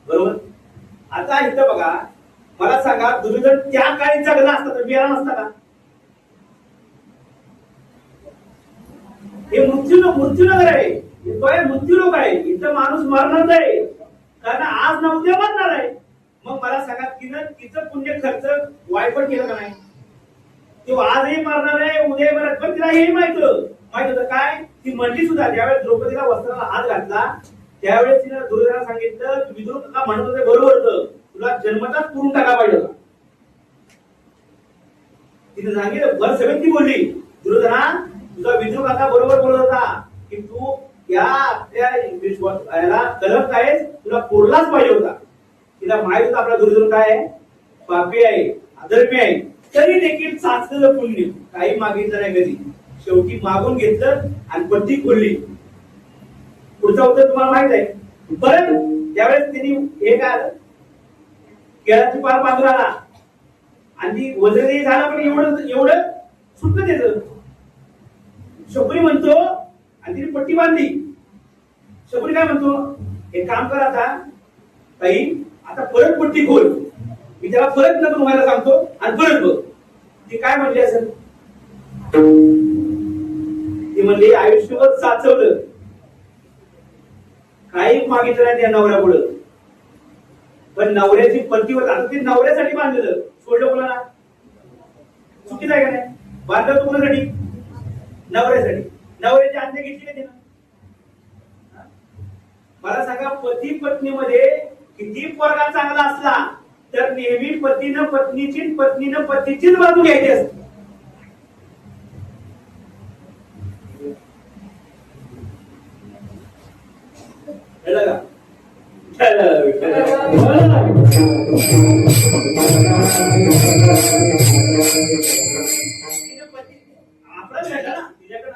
बरोबर. आता इथं बघा, मला सांगा दुर्योधन त्या काळी जगला असता तर मेला नसता का? हे मृत्यूनगर आहे, मृत्यूलोक आहे, इथं माणूस मरणार आहे, कारण आज ना उद्या मरणार आहे. मग मला सांगा तिचं पुण्य खर्च वायपट केलं का नाही? तो आजही मरणार आहे, उद्या मरणार, पण तिला हे माहित होतं काय? ती म्हणली सुद्धा ज्यावेळेस द्रौपदीला वस्त्राला हात घातला त्यावेळेस तिने दुर्योधनाला सांगितलं, विदुर का म्हणत होते बरोबर होतं, तुला जन्मताच पुरून टाका पाहिजे होता. तिने सांगितलं, भर सगळं ती बोलली, दुर्योधना तुझा विदुर काका बरोबर बोलत होता की तू या आपल्या याला कलंक आहेस, तुला पोरलाच पाहिजे होता. तिला माहित होता आपला दुर्योधन काय आहे, पापी आहे, अधर्मी आहे, तरी देखील साचलेलं पुण्य काही मागितलं नाही कधी. शेवटी मागून घेतलं आणि पट्टी खोलली. पुढचं उत्तर तुम्हाला माहित आहे. परत त्यावेळेस त्यांनी हे काय आलं, केळाची पार बांधून आला आणि वजनही झाला, पण एवढं सुटलं त्याचं. शबरी म्हणतो आणि तिने पट्टी बांधली. शबरी काय म्हणतो, एक काम कर आता ताई, आता परत पट्टी खोल, मी त्याला परत लग्न व्हायला सांगतो आणि परत बघ. ती काय म्हणली असेल, ती म्हणली आयुष्यभर साचवलं, काही मागितलं नाही त्या नवऱ्या पुढं, पण नवऱ्याची पट्टीवर आता ते नवऱ्यासाठी बांधलेलं, सोडलं कोणाला? चुकीचं आहे का नाही? बांधलं कोणासाठी? नवऱ्यासाठी. नवऱ्याची आज्ञा घेतली का तिनं? मला सांगा, पती पत्नीमध्ये किती पोरगा चांगला असला तर नेहमी पतीनं पत्नीची, पत्नीनं पतीचीच बाजू घ्यायची असते.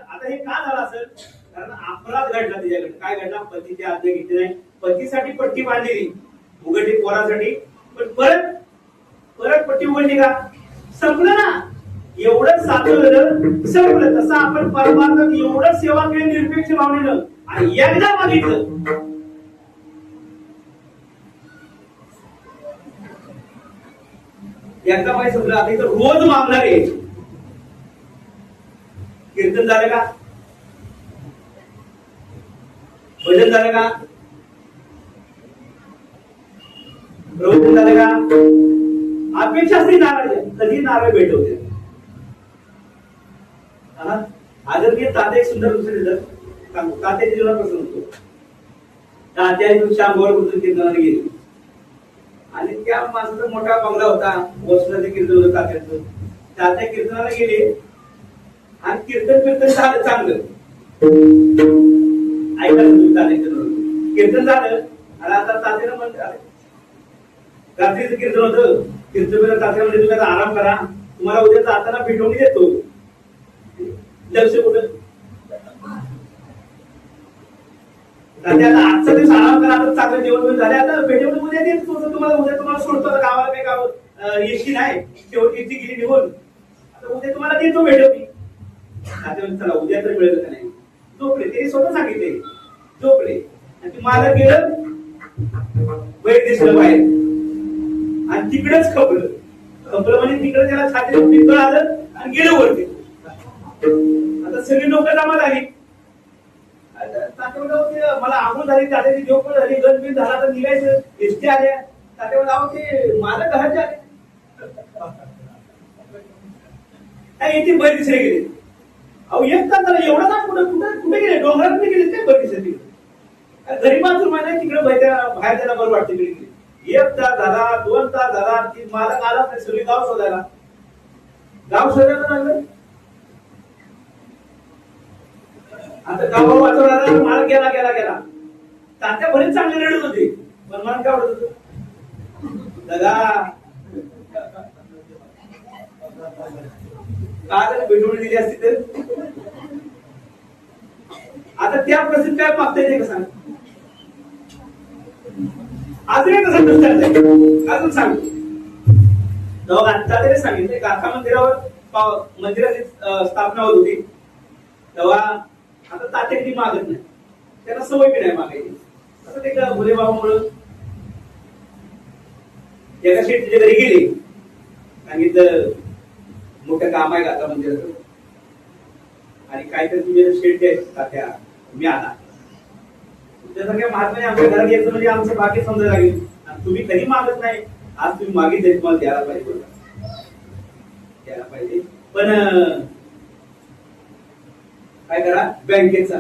आता हे का झालं असेल, कारण अपराध घडला तिच्याकडे. काय घडला, पतीची आज्ञा घेतली नाही, पतीसाठी पट्टी बांधली उघडली पोरासाठी, पण परत पट्टी उघडली का, संपलं ना. एवढं साधवलं संपलं. तसं आपण परमार्थात एवढं सेवा केली निरपेक्ष भावनेनं आणि एकदा मागितलं, एकदा माहिती संपलं. आता इथं रोज मागणार आहे. कीर्तन झालं का, भजन झालं का, प्रवचन झालं का, अपेक्षा असते नाराज कधी नारळ भेटवते. आदरणीय तात्या एक सुंदर दुसरं दिलं, तात्याच्या जीवनात कसं होतो. तात्या शांभोर कुठून कीर्तनाला गेली आणि त्या माणसाचा मोठा बंगला होता, वर्षाचं कीर्तन होतं तात्याचं. तात्या कीर्तनाला गेले आणि कीर्तन झालं चांगलं. ऐका तुम्ही तात्याचं कीर्तन झालं आणि आता तात्याला म्हणतात, रात्रीचं कीर्तन होतं, कीर्तन तात्या म्हणजे तुम्ही आता आराम करा, तुम्हाला उद्या जाताना भेटवणी देतो. लक्ष कुठं, तात्या आता आजचा दिवस आराम करा, आता चांगलं जेवण झाले, आता भेटवणी उद्या देतो तुम्हाला, उद्या तुम्हाला सोडतो. गावाला काही गाव येशी नाही, शेवटी गेली निघून, आता उद्या तुम्हाला देतो भेटवणी. तात्या चला उद्या तर मिळत का नाही, झोपले. ते स्वतः सांगितले झोपले आणि ते मालक गेलं, बैठ दिसलं बाहेर आणि तिकडेच खपलं म्हणजे तिकडे त्याला छातीला पितळ आलं आणि गेलं वरती. आता सगळी लोक जमा झाली. मला आंघोळ झाली, तात्याची झोप झाली, गणबिन झाला तर निघायचं, एसटी आल्या. तात्या जाऊ ते मालक घरात आले, येते बैठ दिसले गेले. अहो एक तास झाला, एवढा तास कुठे गेले, डोंगरात कुठे गेले काय बैठ दिसले. घरी बाथरूम आहे तिकडे बाहेर जायला बरं वाटते. तिकडे गेले, एक तास झाला, 2 तास झाला, ती मालक आला नाही. सगळी गाव शोधायला लागलं. आता गावा वाचवणारा मला गेला गेला गेला. तात्या बरेच चांगले रडत होते, पण मला काय वाटत होतं दादा काय भेटवून दिली असती तर. आता त्या परिस्थितीत काय मागता येते का सांग. अजून एक तसा दृष्टांत आहे, अजून सांगतो. तेव्हा आता तरी सांगितले गाथा मंदिरावर मंदिराची स्थापना होत होती तेव्हा. आता तात्या किती मागत नाही, त्यांना सवय बी नाही मागायची. असं ते भोले बाबामुळं एका शेठच्या घरी गेले, सांगितलं मोठं काम आहे गाथा मंदिराचं आणि काहीतरी तुझे शेठ आहेत तात्या, मी आला तुमच्यासारख्या महात्म्याने आमच्या घरात यायचं म्हणजे आमचं बाकी समजायला लागेल. आणि तुम्ही कधी मागत नाही, आज तुम्ही मागितले तुम्हाला द्यायला पाहिजे, द्यायला पाहिजे. पण काय करा, बँकेचा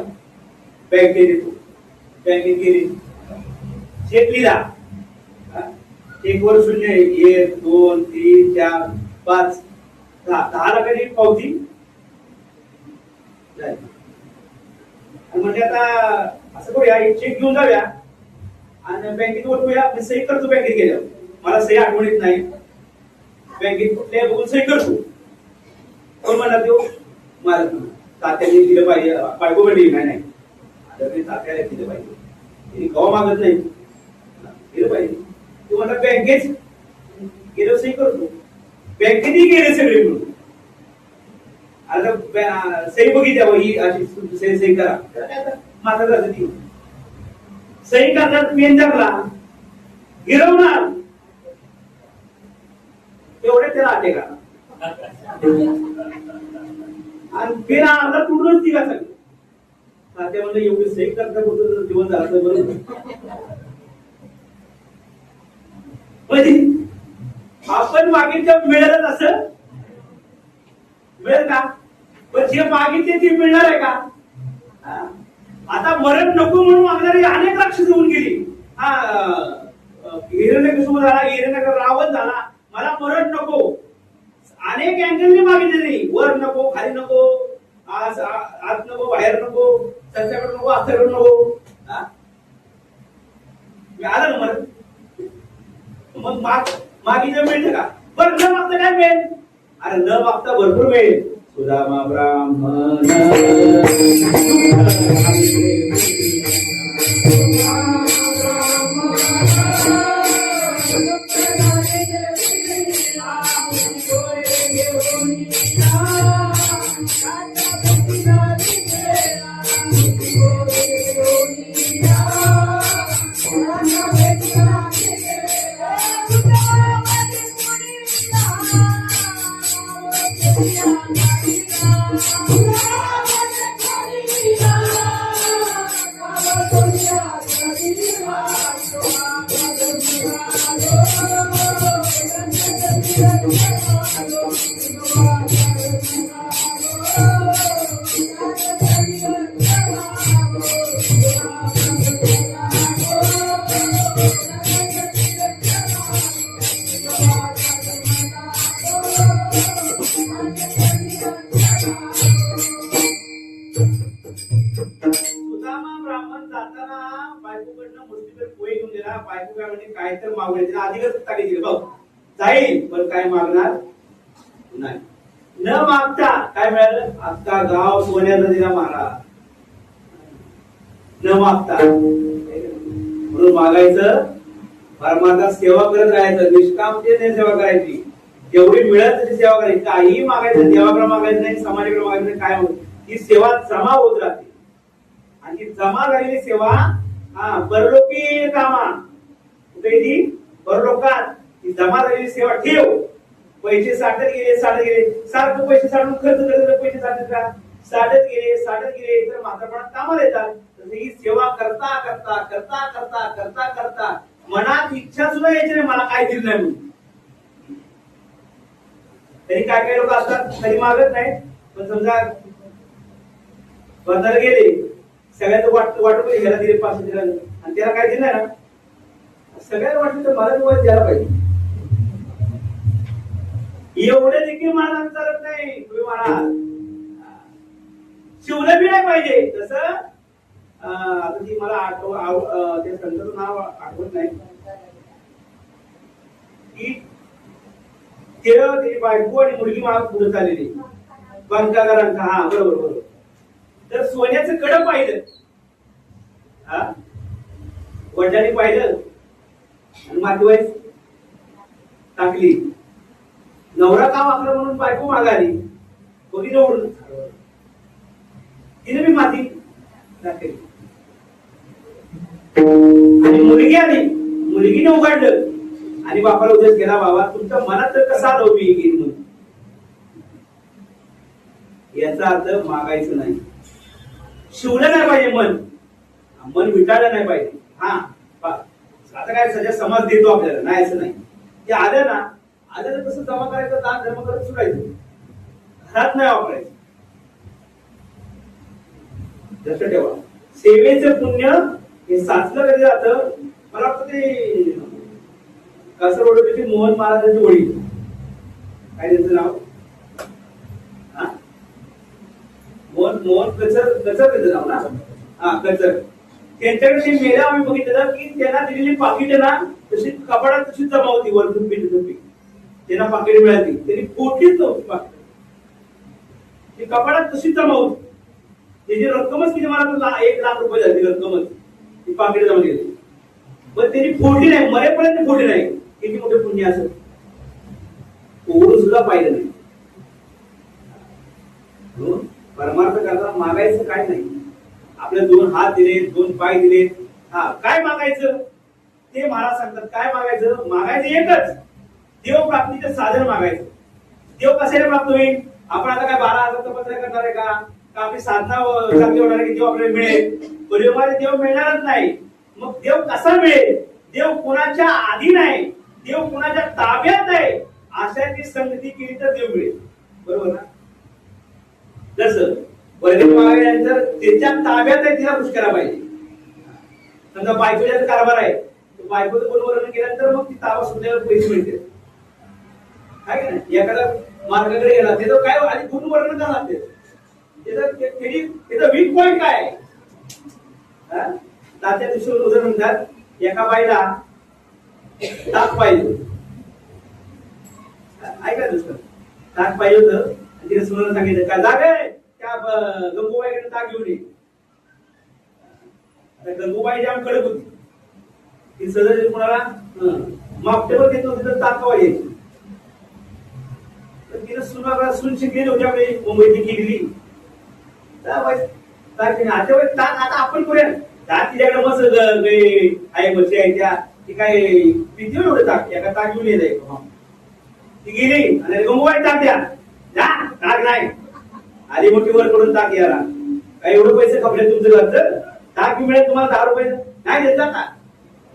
बँकेत येतो. बँकेत गेली, चेक लिहिला, चेकवर 0 1 2 3 4 5 10 लाखाची पावती झाली. म्हणजे आता असं करूया, एक चेक घेऊन जाऊया आणि बँकेत ओळखूया. मी सही करतो बँकेत गेल्यावर, मला सही आठवण येत नाही. बँकेत कुठल्या बघून सही करतो. कोण म्हणला तो मला तात्याने दिलं पाहिजे, बायको वेळी नाही तात्याला दिलं पाहिजे, कवा मागत नाही, दिलं पाहिजे. तू म्हणला बँकेत गेलो सही करतो. बँकेतही गेले सगळे मिळून. आता सही बघितल्या ही अशी सही करा, माझा जात ती सही करणार मेंढरला गिरवणार तेवढे त्याला आटे का आणि फेरा अर्धा तुटूनच ती का सगळं. तात्या म्हणलं एवढी सही करता कुठं जीवन झालं बरोबर. म्हणजे आपण मागितलं मिळेलच असं मिळेल का? पण जे मागितले ते मिळणार आहे का? आता मरण नको म्हणून मागणारी अनेक राक्षस होऊन गेली. हिरण्यकशिपू झाला, हिरण्यक रावण झाला, मला मरण नको. अनेक अँगलने मागितले, वर नको, खाली नको, आत नको, बाहेर नको, त्यांच्याकडे नको, आत्याकडे नको. आलं ना मरण. मग मागितलं मिळतं का? बरं न मागता काय मिळेल? अरे न मागता भरपूर मिळेल. सुदामा ब्राह्मण बायको काय म्हणजे काय तर मागण्याचे अधिकच ताकीद दिली बघ जाईल, पण काय मागणार नाही. न मागता काय मिळालं? आता गाव सोन्याचा दिला महाराज. न मागता म्हणून मागायचं, परमात्मा सेवा करत राहायचं, निष्कामतेने सेवा करायची. जेवढी मिळत त्याची सेवा करायची. काहीही मागायचं, देवाकडे मागायचं नाही, समाजाकडे मागायचं नाही, काय होत ही सेवा जमा होत राहते. आणि जमा झालेली सेवा परलोकी कामा कुठेही परलोकात ही जमा झालेली सेवा ठेव. पैसे साठत गेले सारखं पैसे साठून खर्च करत पैसे साठत का? साठत गेले तर म्हातारपणात कामाला येतात. तसं ही सेवा करता करता करता करता करता करता मनात इच्छा सुद्धा यायची नाही मला काय दिलं नाही म्हणून. तरी काय लोक असतात तरी मागत नाही. पण समजा बाजारात गेले, सगळ्यांचं वाटप ह्याला दिले 500 दिला आणि त्याला काय दिलं ना, सगळ्यांना वाटलं तर मला तुम्हाला द्यायला पाहिजे. एवढे देखील मला चालत नाही. तुम्ही मला शिवलं बी नाही पाहिजे. तसं आता ती मला ते संताचं नाव आठवत नाही की ते बायको आणि मुलगी माग पुढे चाललेली बंकाकारांचा. हा बरोबर बरोबर. तर सोन्याचं कडं पाहिलं, हा वडिलांनी पाहिलं आणि मातीवाईस टाकली. नवरा का वापरा म्हणून बायको मागाली, बघितलं ओढून तिने मी माती टाकली. आणि मुलगी आली, मुलगीने उघडलं आणि बापाला उद्देश केला, बाबा तुमच्या मनात तर कसा आलो मी येईन म्हणून. याचा अर्थ मागायचं नाही, शिवलं नाही पाहिजे मन, मन विटाळलं नाही पाहिजे. हा आता काय सध्या समाज देतो आपल्याला, नाही असं नाही. ते आलं ना, आलं तर कसं जमा करायचं, दान धर्म करत सुटायचं, घरात नाही वापरायचं. लक्ष ठेवा, सेवेचं पुण्य हे साचलं कधी जातं. मला वाटतं ते कासरवाडीची मोहन महाराजांची ओळी, काय त्यांचं नाव, मोहन कचर त्याचं नाव ना, हा कचर. त्यांच्याकडे ते मेल्या आम्ही बघितलं की त्यांना दिलेली पाकिट ना तशी कपाडात तशी जमा होती, वरतून पीठ त्यांना पाकिट मिळाली, त्यांनी पोटीच नव्हती पाकिट, ती कपाडात तशी जमा होती. त्याची रक्कमच किती, मला 1,00,000 झाली रक्कमच, ती पाकिट जमा केली. पण त्यांनी फोडली नाही, मरेपर्यंत फोडली नाही. किती मोठे पुण्य असं ओढून सुद्धा पाहिलं नाही. परमार्थ करता मागायचं काय नाही. आपले 2 हात दिले, 2 पाय दिले, हा काय मागायचं ते महाराज सांगतात. काय मागायचं, मागायचं एकच, देव प्राप्तीचं साधन मागायचं. देव कशाने प्राप्त होईल, आपण आता काय 12,000 तपस्या करणार आहे का, आपली साधना चांगली होणार आहे की देव आपल्याला मिळेल. परिवारात देव मिळणारच नाही. मग देव कसा मिळेल, देव कुणाच्या आधी नाही, देव कुणाच्या ताब्यात आहे, अशाची संगती केली तर देव मिळेल. बरोबर ना. जसं जर त्याच्या ताब्यात आहे तिला खुश करायला पाहिजे. समजा बायकोचा कारभार आहे, बायकोचं गुणवर्णन केल्यानंतर मग ती ताबा सुटल्यावर पैसे मिळते, काय नाही. एखादा मार्गाकडे गेला त्याचं काय आधी गुणवर्णन का लागते, त्याचा वीक पॉइंट काय आहे. तात्या दिवशी उदाहरण म्हणतात, एका बाईला ताक पाहिजे, ऐका दुसरं ताक पाहिजे होतं, तिने सुनाला सांगितलं का जागे त्या गंगूबाईकडे ताक घेऊन ये. गंगूबाई जाम कडक होती, ती सदस्य कोणाला मागटेवर देत नव्हती तर ताक कवा यायची. तर तिने सून शिकलेली होती आपली मुंबईची केलेली ताक. आता आपण करूया ताक, तिच्याकडे मस्त आहे, मच्छी आहे, त्या ती काय पिती एवढं ताक, एका ताक घेऊन येत आहे. ती गेली आणि गंगूबाई ताक द्या, ताक नाही. आधी मोठी वर करून ताक याला, काय एवढे पैसे खपले तुमचं घरचं, ताक मिळेल तुम्हाला 10 रुपये नाही देत ना.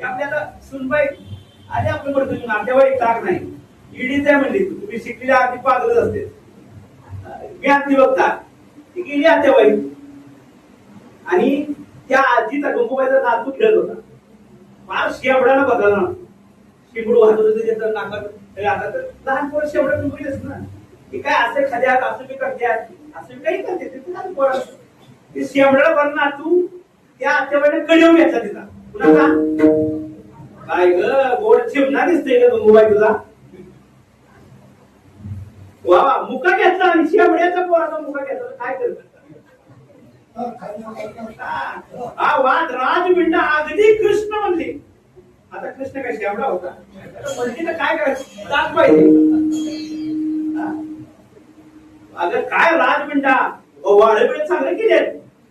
आपल्याला सुनबाई आधी आपण म्हणतो नाट्याबाई ताक नाही, ईडीच आहे म्हणली, तुम्ही शिकलेल्या आधी पागलच असते. मी आधी बघता ती गेली आत्याबाई, आणि त्या आजीचा गंगूबाईचा नातू खेळत होता. फार शेवडानं बदलला, शिंबडू वाहत होतं त्याच्या नाकात. आता तर लहान पोरं शेवडा तुम्ही ना, की काय असं खाद्यात, असं बी करत्यात, असं काही करते ते शेवडाला बरं ना. तू त्या आत्याबाईने कळवून घ्यायचा तिचा कुणाला, काय ग गोड चिमणा दिसतोय का गंगूबाई तुला. वा मुका घेतला आणि शेवड्याचा पोराचा मुका घेतला, काय करत हा वाद राजबिंडा अगदी कृष्ण म्हणली. आता कृष्ण काय शेवडा होता, म्हणजे काय करायचं, ताक पाहिजे. अगं काय राजबिंडा, वाढे बिडे चांगले केले,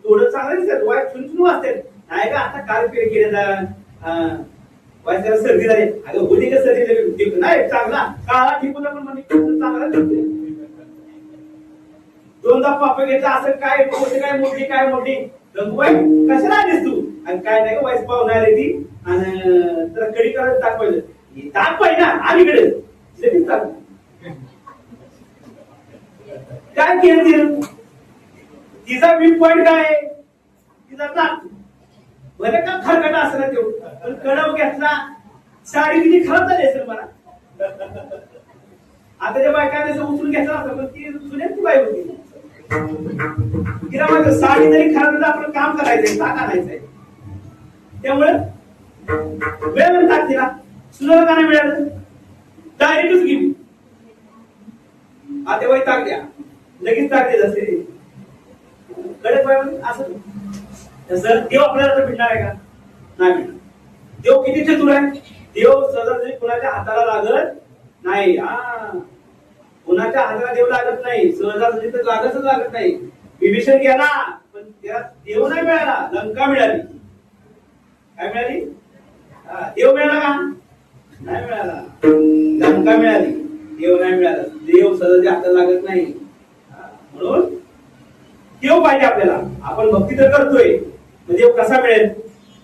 थोडं चांगलं दिसत, वाईट चुनचुन वाजते नाही का. आता काल पेर केलेला वाईट त्याला सर्दी झाली, अगं होती का सर्दी नाही, चांगला काळा ठिकून पण म्हणजे चांगला ठेवते. 2दा पापा घेतला, असं काय मोठी काय मोठी काय मोठी गंगूबाई कशाला आलीस तू, आणि काय नाही वाईस पाहुणा आली ती, आणि तर कडी करत ताक पाहिजे, ताक पाहिजे ना आलीकडे काय केलं तिचा वीक पॉइंट काय आहे, तिचा ताक बरं का खरकटा असला तो, पण कडव घेतला, साडी किती खराब झाली असेल मला. आता त्या बायका उचलून घेतला असं, पण ती सुनेची बाई होती. तिला माझं साडी जरी खराब तर आपलं काम करायचंय, ताक आणायचंय. त्यामुळे वेळ म्हणतात तिला सुद्धा का नाही मिळालं, डायरेक्टच गेली. आता वय ताक द्या, लगेच ताक देत असते. कडक वय असं सर देव आपल्याला भेटणार आहे का? नाही भेटणार. देव किती चतुर आहे. देव सहजासहजी कुणाच्या हाताला लागत नाही. कुणाच्या हाताला देव लागत नाही, सहजासहजी तर लागत नाही. विभीषण गेला पण त्याला देव नाही मिळाला, लंका मिळाली. काय मिळाली? देव मिळाला का? नाही मिळाला. लंका मिळाली, देव नाही मिळाला. देव सहजासहजी हाताला लागत नाही. म्हणून देव पाहिजे आपल्याला. आपण भक्ती तर करतोय, देव कसा मिळेल?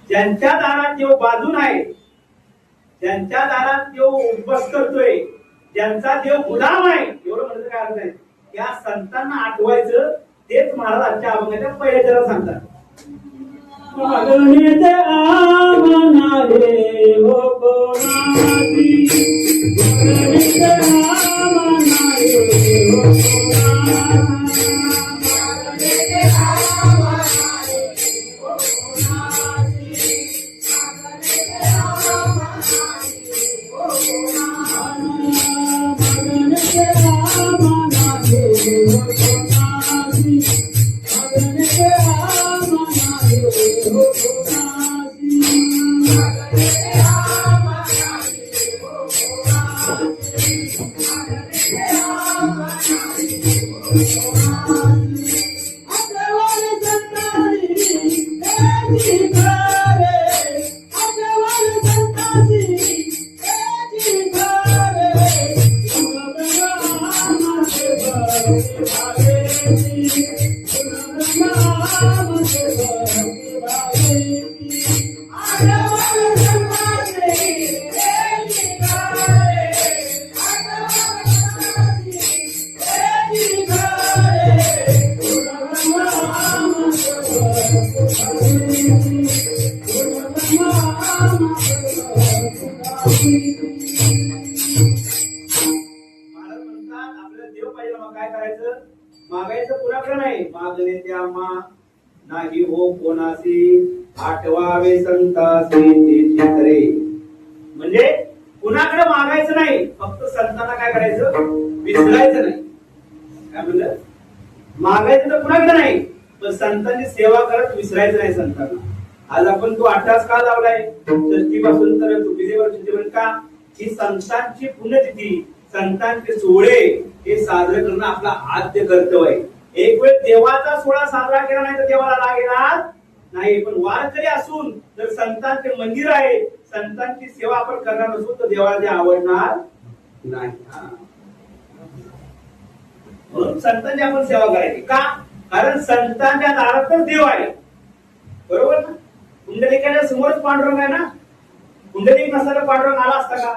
ज्यांच्या दारात देव बाजून आहे, ज्यांच्या दारात देव उपवास करतोय, ज्यांचा देव गुलाम आहे, एवढं म्हणलं काय अर्थ आहे? या संतांना आठवायचं. तेच महाराज आजच्या अभंगाच्या पहिल्या जरा सांगतात. मागायचं कुणाकडे नाही. मागणे त्या नाही हो कोणासी, आठवावे संतासी तेची खरे. म्हणजे कुणाकडे मागायचं नाही, फक्त संतांना काय करायचं? विसरायचं नाही. काय म्हणलं? मागायचं तर कुणाकडे नाही, पण संतांची सेवा करत विसरायचं नाही संतांना. आज आपण तो 8 का लावलाय षष्टीपासून तर तुकडीपर्यंत का? ही संतांची पुण्यतिथी, संतांचे सोहळे हे साजरे करणं आपला आद्य कर्तव्य आहे. एक वेळ देवाचा सोहळा साजरा केला नाही तर देवाला राग येणार नाही. पण वारकरी असून जर संतांचे मंदिर आहे, संतांची सेवा आपण करणार नसू तर देवाला ते आवडणार नाही. म्हणून संतांची आपण सेवा करायची का? कारण संतांच्या दारातच देव आहे. बरोबर ना? पुंडलिकाच्या समोरच पांडुरंग आहे ना. पुंडलिक नसता तर पांडुरंग आला असता का?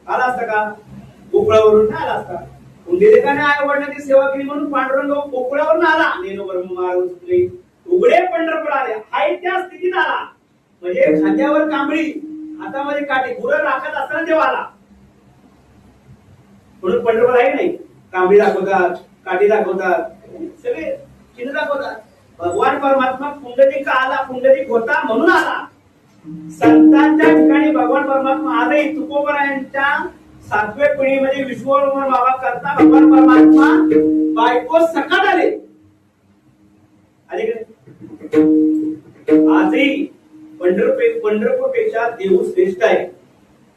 आला असता का? गोकुळावरून नाही आला असता. पुंडलिकाने आई वडिलांची सेवा केली म्हणून पांडुरंग गोकुळावरून आला. उघडे पंढरपूर आले, हाय त्या स्थितीत आला. म्हणजे खांद्यावर कांबळी, हातामध्ये काठी, गुरं राखत असताना देव आला. म्हणून पंढरपूर आहे नाही. कांबळी दाखवतात, काठी दाखवतात, सगळे चिन्ह दाखवतात. भगवान परमात्मा पुंडलिक आला, पुंडलिक होता म्हणून आला. संतांच्या ठिकाणी भगवान परमात्मा आजही तुकोबरायांच्या 7व्या पिढीमध्ये विश्वकर्मा बाबा करता भगवान परमात्मा बायको सकट आले. आजही पंढरपूर पेक्षा देव श्रेष्ठ आहे.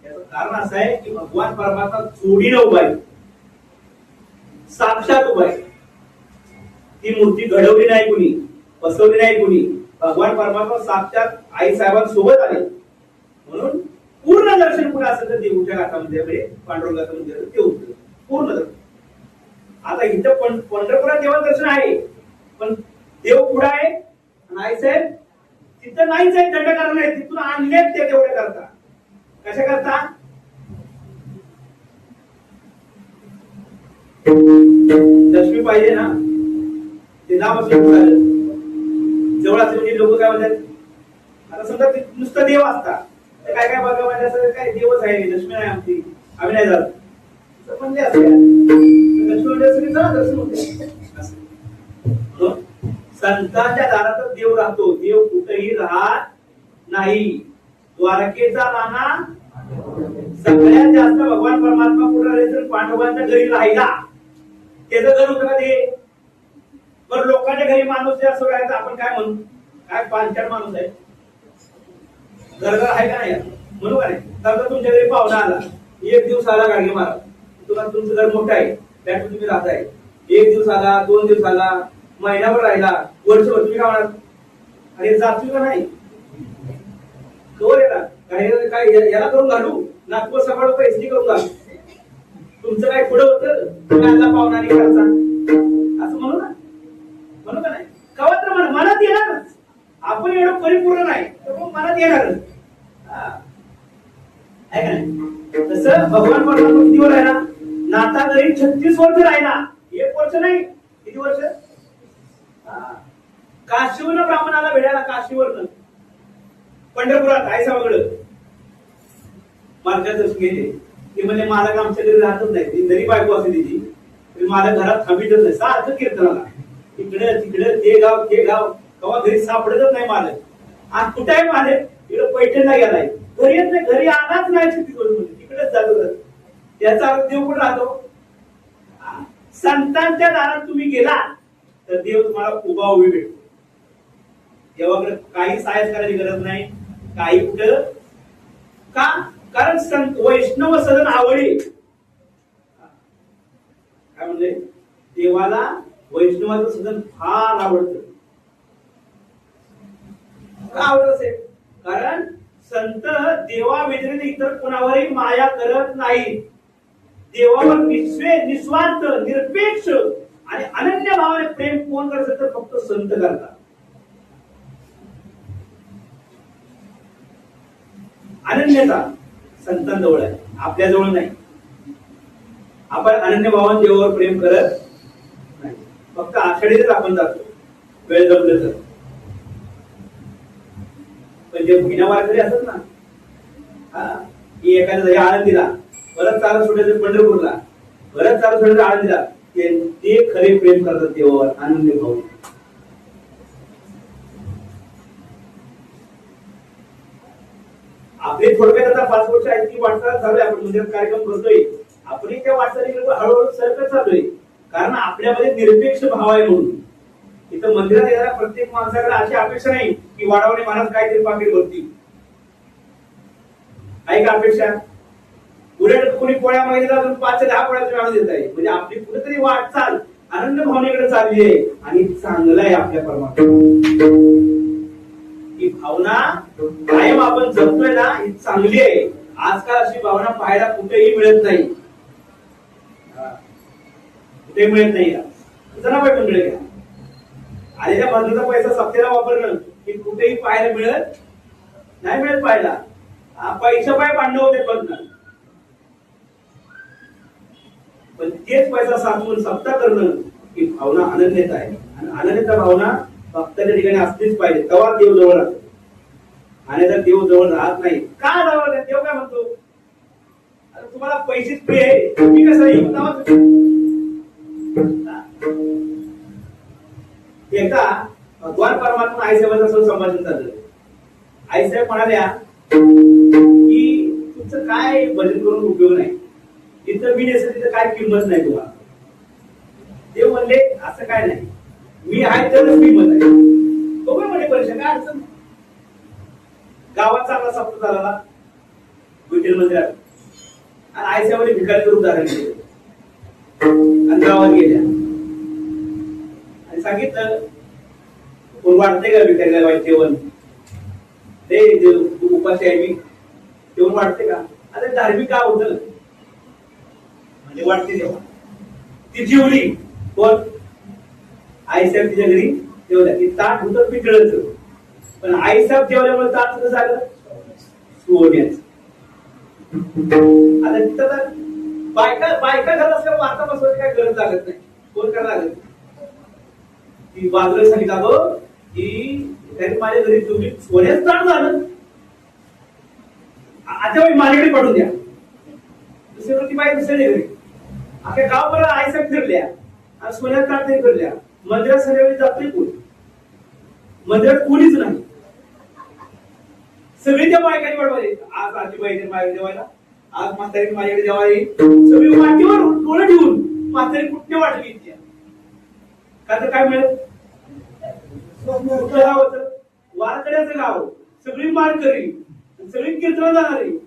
याचं कारण असं आहे की भगवान परमात्मा जोडीनं उभा आहे, साक्षात उभा आहे. ती मूर्ती घडवली नाही कुणी, बसवली नाही कुणी. भगवान परमात्मा साक्षात आई साहेबांसोबत आले. म्हणून पूर्ण दर्शन कुठे असेल तर देऊच्या घाटामध्ये, पांडुरंगाचं मंदिर देऊ पूर्ण दर्शन. आता इथं पंढरपुरात देवाचं दर्शन आहे, पण देव कुठं आहे आणि आई साहेब तिथं नाहीच आहे. दंडकार नाही, तिथून आणलेत ते तेवढे करता. कशा करता? लक्ष्मी पाहिजे ना, ते नाव असलं जवळ असले म्हणजे लोक काय म्हणतात. आता समजा नुसतं देव असता तर काय काय बघा म्हणजे असं काय देवच आहे, लक्ष्मी नाही आमची, आम्ही नाही जात म्हणजे असं लक्ष्मी सगळी चला दर्शन होते. संतांच्या दारातच देव राहतो. देव कुठेही राहत नाही. द्वारकेचा राणा सगळ्यात जास्त भगवान परमात्मा कुठे राहायचं? पांडवांच्या घरी राहिला. त्याचं घर होतं का ते? पण लोकांच्या घरी माणूस असं राहायचं आपण काय म्हणू? काय पांचाळ माणूस आहे? घर आहे का नाही? म्हणू का नाही? तर तुमच्या घरी पाहुणा आला, एक दिवस आला गाडगे मारा, तुला तुमचं घर मोठं आहे, त्यात तुम्ही राहताय. एक दिवस आला, 2 दिवस आला, महिनाभर राहिला, वर्षभर, तुम्ही काय म्हणाल? अरे जातो का नाही? कवर येणार काय याला करून घालू? नागपूर सकाळ पैसे करून घालू. तुमचं काय पुढं होतं? तुम्हाला पाहुणा आणि खर्चा असं म्हणू ना? म्हणू का नाही? कवा तर म्हणा, मनात येणारच. आपण एवढं परिपूर्ण नाही तर मग मनात येणारच. आहे का नाही? तसं भगवान परमात्मा किती वर्ष राहिला? नाथा घरी 36 वर्ष राहिला. 1 वर्ष नाही, किती वर्ष? काशीवरनं ब्राह्मणाला भेटायला, काशीवरनं पंढरपुरात आहे सगळं मार्गदर्शन गेले. ते म्हणजे मालक आमच्या घरी राहतच नाही. ती जरी बायको असेल तिची तरी मालक घरात थांबितच नाही. सारखं कीर्तनाला इकडे तिकडे, ते गाव ते गाव, कवा घरी सापडतच नाही मालक. आज कुठे आहे मालक? इकडे पैठणला गेलाय, घरी येत नाही, घरी आलाच नाही. तिकडेच जातो. त्याचा अर्थ देव कुठे राहतो? संतांच्या दारात तुम्ही गेला तर देव तुम्हाला उभा उभी भेटतो. देवाकडे काही सहाय्य करायची गरज नाही. काही कुठं का? कारण संत वैष्णव सदन आवडे. काय म्हणजे? देवाला वैष्णवाचं सदन फार आवडतं. का आवडत असेल? कारण संत देवा व्यतिरिक्त इतर कोणावरही माया करत नाही. देवावर निस्वार्थ, निरपेक्ष आणि अनन्य भावाने प्रेम कोण करत असेल तर फक्त संत करतात. अनन्यता संतांजवळ आहे, आपल्या जवळ नाही. आपण अनन्य भावाने देवावर प्रेम करत नाही. फक्त आषाढीतच आपण जातो वेळ जमलं तर. पण जे बिना वारकरी असत ना, की एखाद्या जरी आळंदीला परत चालत सोडायचं, पंढरपूरला परत चालत सोडायचं, आळंदीला, ते खरे प्रेम करतात देवावर अनन्य भाव. आपले थोडक्यात आता 5 वर्ष आहेत की वाटचाल चालू आहे. आपण मंदिरात कार्यक्रम करतोय, आपण त्या वाटचालीकडे हळूहळू सरकत चाललोय. कारण आपल्यामध्ये निरपेक्ष भाव आहे. म्हणून इथं मंदिरात येणाऱ्या प्रत्येक माणसाकडे अशी अपेक्षा नाही की वाढवणे महाराज काहीतरी पाकिट भरतील. आहे का अपेक्षा? उलट कोणी पोळ्या मागितल्या तर 5 ते 10 पोळ्या तुम्ही आणून देत आहे. म्हणजे आपली कुठेतरी वाटचाल आनंद भावनेकडे चालली आहे. आणि चांगलं आहे आपल्या परमात्मा. ही भावना कायम आपण जपतोय ना, ही चांगली आहे. आजकाल अशी भावना पाहायला कुठेही मिळत नाही. कुठेही मिळत नाही. जरा भेटून मिळेल. आलेल्या बंधूचा पैसा सप्त्याला वापरणं हे कुठेही पाहायला मिळत नाही. मिळत पाहायला पैसा पाय भांडण होते बघणं. पण तेच पैसा साचवून सप्ताह करणं ही भावना अनन्यता आहे. आणि अनन्यता भावना भक्ताच्या ठिकाणी असलीच पाहिजे, तेव्हा देव जवळ राहतो. आणि जर देव जवळ राहत नाही, का जवळ नाही? देव काय म्हणतो? अरे तुम्हाला पैसेच प्रिय आहे, तुम्ही कसं येईल? एकदा भगवान परमात्मा आईसाहेबांचं संभाषण झालं. आईसाहेब म्हणाल्या की तुमचं काय भजन करून उपयोग नाही, जिथं मी नसेल तिथं काय किंमत नाही तुम्हाला. देव म्हणले असं काय नाही, मी आहे तरच किंमत आहे. तो काय म्हणे परीक्षा काय अडचण? गावात चांगला सप्ताह झाला विठ्ठल मंदिरात, आणि आईसाहेबांनी भिकारी रूप धारण केलं आणि गावात गेल्या आणि सांगितलं कोण वाटतंय का भिकारीला वाईट जेवण? ते उपाशी आहे मी, जेवण वाटते का? आता धार्मिक का होत म्हणजे वाटते जेवण. ती जेवली कोण? आईसाहेब तिच्या घरी जेवल्या. ती ताट होतं पितळच, पण आईसाहेब जेवल्यामुळे ताट कसं झालं? सोन्याचं. आता तिथं तर बायका घरात असल्यावर वार्ता बसवायची काय गरज लागत नाही. कोण करायला लागत? ती बाजूला सांगितलं गं की त्यांनी माझ्या घरी तुम्ही सोन्याचं ताट झालं, आता माझ्याकडे पडून द्या. दुसरी बाई दुसऱ्या घरी अख्या गावभर आयसा फिरल्या आणि सोन्यात ताटे फिरल्या. मंदिरात संध्याकाळी जातोय कोण? मंदिरात कोणीच नाही. सगळी त्या बायकांनी वाढवायची. आज आजी बाईने माझ्या जेवायला, आज म्हातारी माझ्याकडे जेवायला येईल. सगळी वाटीवर डोळे ठेवून म्हातारी कुठल्या वाटली इतक्या. का तर काय मिळत? कुठलं गाव होतं? वारकड्याचं गाव. सगळी मारकरी, सगळी कीर्तन जाणारी,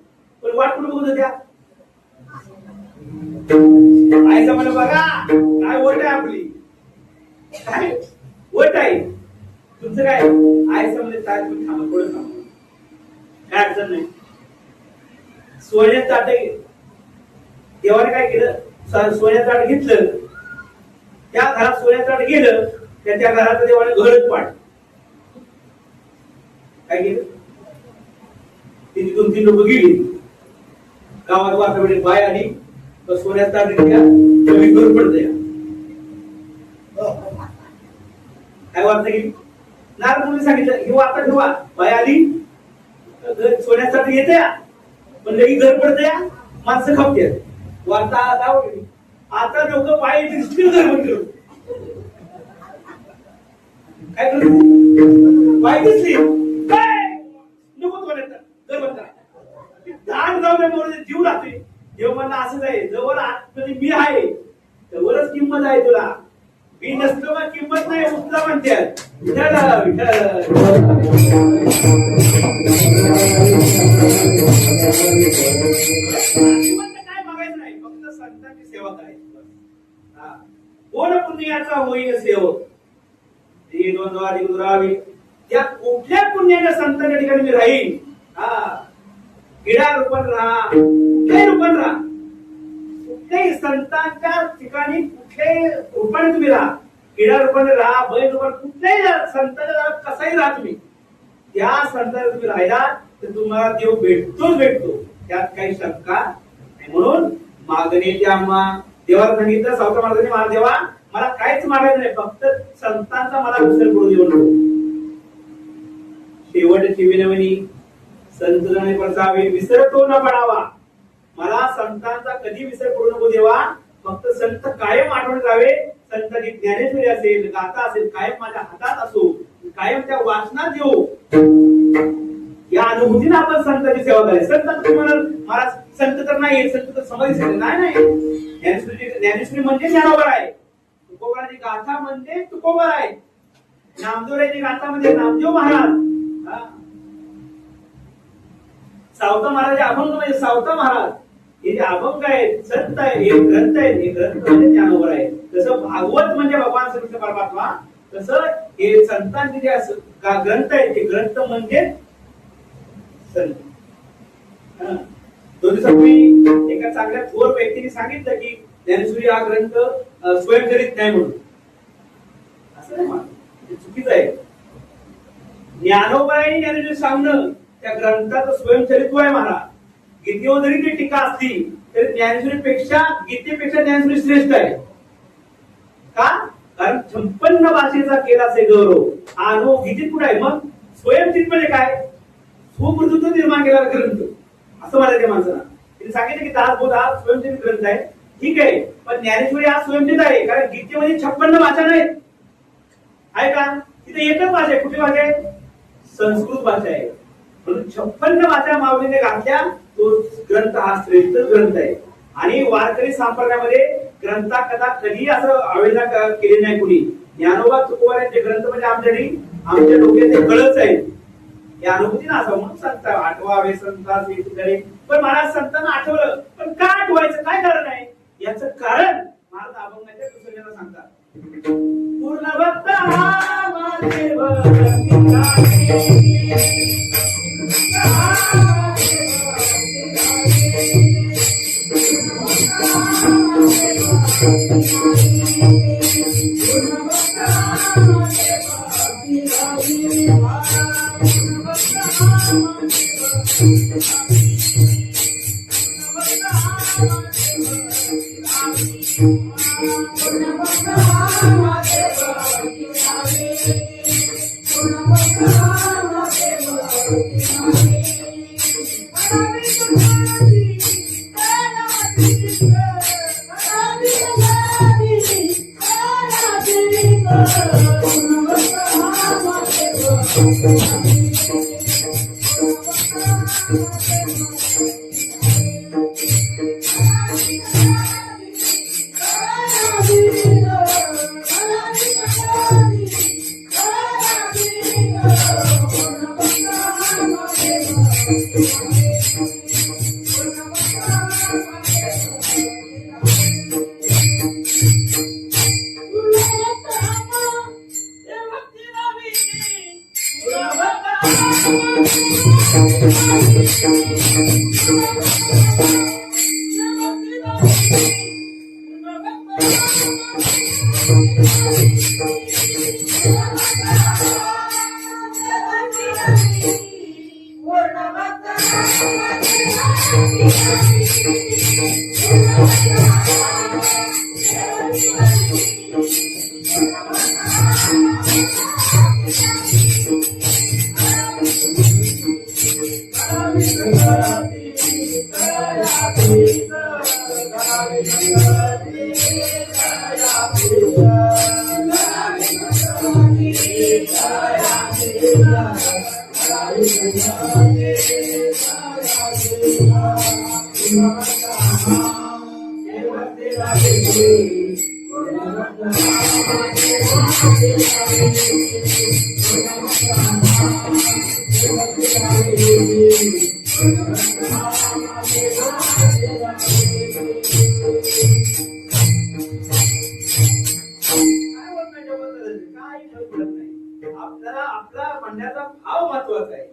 पण वाट कुठं बघत होत्या? आईचा मला बघा काय वट आहे आपली, काय वट आहे तुमचं काय? आईचा म्हणजे काय? तुम्ही थांबा, थोडं थांबा, काय अडचण नाही. सोन्यात ताटे देवाने काय केलं? सोन्यात ताट घेतलं, त्या घरात सोन्यात ताट गेलं, त्या घराचं देवाने घरच पाड. काय केलं? तिथे 2-3 लोक गेली. गावात वाकडे बाय आली, सोन्यात ताट घेतल्या, नवीन घर पडत. काय वार्ता केली? नारद मुनी सांगितलं ही वार्ता ठेवा. बाय आली, सोन्यात ताट येते, पण लगेच घर पडत, माणसं खावते. वार्ता गाव गेली. आता लोक बाय दिसतील घर म्हणतो. काय करू? बाय दिसली काय नको सोन्यात घर बंद करा. दान जाऊ नये, जीव राहते. देव म्हणला असंच आहे, जवळ आतमध्ये मी आहे तेवढच किंमत आहे तुला. मी नसतो मग किंमत नाही. उचला म्हणतात विठ्ठल विठ्ठल. काय मागायचं नाही, फक्त संतांची सेवा करायची. कोण पुण्याचा होईल सेवक, त्या कुठल्या पुण्याच्या संतांच्या ठिकाणी मी राहील. किडा रूपन राहा, कुठल्याही रूपन राहा, कुठल्याही संतांच्या ठिकाणी कुठल्याही रूपाने तुम्ही राहा. किडा रूपाने राहा, बैल रूपाने, कुठल्याही संतांच्या कसाही राहा तुम्ही, त्या संतांना तुम्ही राहिला तर तुम्हाला देव भेटतोच भेटतो, त्यात काही शंका नाही. म्हणून मागणी आम्हा देवाला सांगितलं, सावता महाराजांनी, मला देवा मला काहीच मागायचं नाही, फक्त संतांचा मला विसर पडू देऊ नको. शेवटची विनवणी, संतजनाने परसावे, विसरतो न पडावा. मला संतांचा कधी विसर पडू नको देवा, फक्त संत कायम आठवण राहावे. संतांची ज्ञानेश्वरी असेल, गाथा असेल, कायम माझ्या हातात असो, कायम त्या वाचनात येऊ. या अनुभूतीने आपण संतांची सेवा करायची. संत तुम्हाला महाराज संत तर नाही, संत तर समाधी नाही. ज्ञानेश्वरी म्हणजे ज्ञानोबर आहे. तुकोबाराची गाथा म्हणजे तुकोबर आहे. नामदेवराची गाथा म्हणजे नामदेव महाराज. सावता महाराज अभंग म्हणजे सावता महाराज. हे जे अभंग आहे, संत आहे, हे ग्रंथ आहे, हे ग्रंथ म्हणजे ज्ञानोबर आहे. तसं भागवत म्हणजे भगवान श्रीकृष्ण परमात्मा, तसं हे संतांचे जे ग्रंथ आहे ते ग्रंथ म्हणजे संत. 2 दिवसापूर्वी एका चांगल्या थोर व्यक्तीने सांगितलं की ज्ञानेश्वरी हा ग्रंथ स्वयंचरित नाही म्हणून. असं नाही म्हणून, चुकीचं आहे. ज्ञानोबा आणि ज्ञानेश्वरी सांगणं त्या ग्रंथाचं स्वयंचरित्व आहे महाराज. गीतेवर जरी ती टीका असली तरी ज्ञानेश्वरीपेक्षा, गीतेपेक्षा ज्ञानेश्वरी श्रेष्ठ आहे. का? कारण 56 भाषेचा केला असे गौरव. अनुभव गीतेत कुठे आहे? मग स्वयंचरित म्हणजे काय? स्वकृतीतून निर्माण केलेला ग्रंथ असं मला त्या माणसाला तिने सांगितलं की दासबोध हा स्वयंचरित ग्रंथ आहे. ठीक आहे, पण ज्ञानेश्वरी हा स्वयंचरित आहे, कारण गीतेमध्ये 56 भाषा नाहीत. आहे का? तिथे एकच भाषा आहे. कुठली भाषा आहे? संस्कृत भाषा आहे. म्हणून 56 भाषा माऊलीने घातल्या. तो ग्रंथ हा श्रेष्ठ ग्रंथ आहे. आणि वारकरी संप्रदायामध्ये ग्रंथा कथा कधी असं अवहेलना केली नाही कुणी. ज्ञानोबा तुकोबा यांचे ग्रंथ म्हणजे आमच्या डोक्यात कळच आहे. या अनुभूतीने असं म्हणून संत आठवावे संतास करे. पण महाराज संतांना आठवलं, पण का आठवायचं? काय कारण आहे? याचं कारण महाराज अभंगाच्या दुसऱ्याला सांगतात. पूर्ण भक्त हा महादेव आपल्याला आपला म्हणण्याचा भाव महत्वाचा आहे.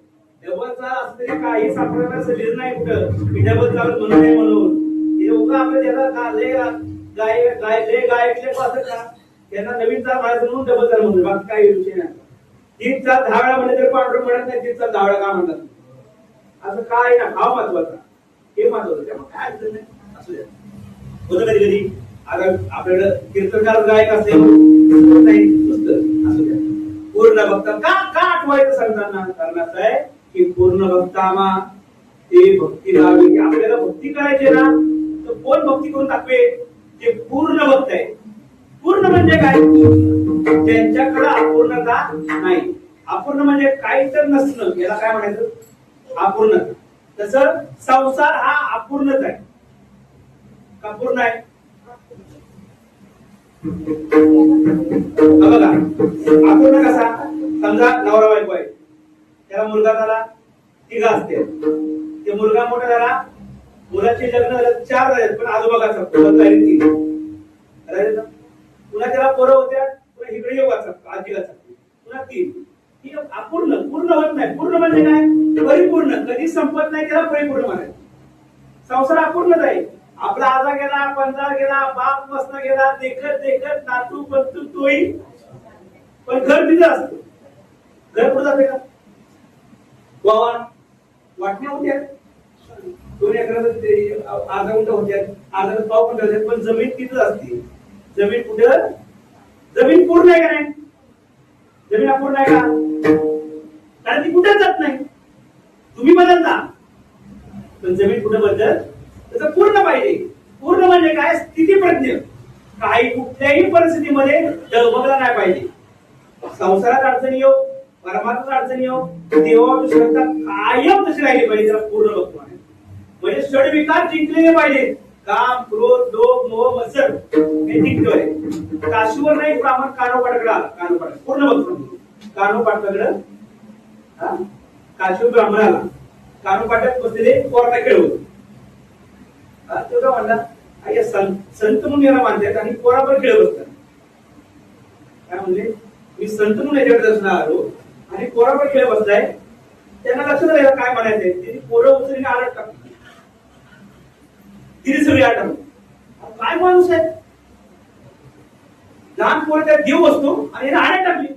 डबल चाल असं तरी काही सापडणार असं लिहिलं नाही कुठं की डबल चाल म्हणून नाही म्हणून. हे उगा आपल्या त्याला लय गायकले असं का त्यांना नवीन चाल म्हणायचं म्हणून डबल चाल म्हणतो. बाकी काही विषय नाही. तीन चाल 10 वेळा म्हणजे तरी पांढरं म्हणत नाही, तीन चाल 10 वेळा का म्हणतात असं काय ना. भाव महत्वाचा हे महत्वाचं. त्यामुळे काय अडचण नाही. असू द्या होतं कधी कधी. आता आपल्याकडे कीर्तनकार गायक असेल नाही नुसतं असू द्या. पूर्ण भक्त का का आठवायचं सांगताना करण्याचं आहे की पूर्ण भक्तामा ते भक्ती लावली की आपल्याला भक्ती करायची ना तर कोण भक्ती करून दाखवे? जे पूर्ण भक्त आहे. पूर्ण म्हणजे काय? त्यांच्याकडे अपूर्णता नाही. अपूर्ण म्हणजे काही तर नसणं, याला काय म्हणायचं? अपूर्णता. तसं संसार हा अपूर्णच आहे का पूर्ण आहे? बघा अपूर्ण कसा? समजा नवरा बायको आहे, त्याला मुलगा झाला, तिघा असते. ते मुलगा मोठा झाला, मुलाचे लग्न झालं, 4 झाले, पण आजोबाचा पुन्हा त्याला पोरं होत्या, पुन्हा इकडे योगाचा आजीगाचा, पुन्हा 3. ही अपूर्ण. पूर्ण होत नाही. पूर्ण म्हणजे काय? परिपूर्ण. कधी संपत नाही त्याला परिपूर्ण म्हणायचं. संसार अपूर्णच आहे. आपला आजा गेला, पंजा गेला, बाप मस्त गेला, देखत देखत नातू पंतू तोही, पण घर तिथं असतं. घर कुठं जाते का? वावर वाटण्या होत्या, 2 एकरात अर्धा गुंठ होत्या, अर्धा पाव गुंठ होत्या, पण जमीन तिथंच असते. जमीन कुठं? जमीन पूर्ण आहे का नाही? जमीन अपूर्ण आहे का? कारण ती कुठेच जात नाही. तुम्ही बदलता पण जमीन कुठं बदल? त्याचं पूर्ण पाहिजे. पूर्ण म्हणजे काय? स्थितीप्रज्ञ. काही कुठल्याही परिस्थितीमध्ये डगमगला नाही पाहिजे. संसारात अडचणी येऊ, परमात्मात अडचणी येऊ, देवावर श्रद्धा कायम तशी राहिली पाहिजे. त्याला पूर्ण बघतो म्हणजे षडविकार जिंकलेले पाहिजे. काम, क्रोध, लोभ, मोह, मत्सर हे जिंकतोय. काशीवर नाही ब्राह्मण कानोपाटाकडे आला. कानोपाट पूर्ण बघतो. कानोपाटाकडे काशीवर ब्राह्मण आला. कानोपाटात बसलेले पोराला खेळवतो. तो का म्हणला संत म्हणून याला मानतात आणि पोरावर खेळ बसतात. काय म्हणले? मी संत म्हणून याच्याकडे दर्शनाला आलो आणि पोरावर खेळ बसलाय. त्यांना लक्षात आलं काय म्हणायचंय. त्यांनी पोरं उचलून आडत टाकली. तिने सगळी आठ काय माणूस आहे? लहान पोर त्यात देव असतो आणि याला आडत टाकली.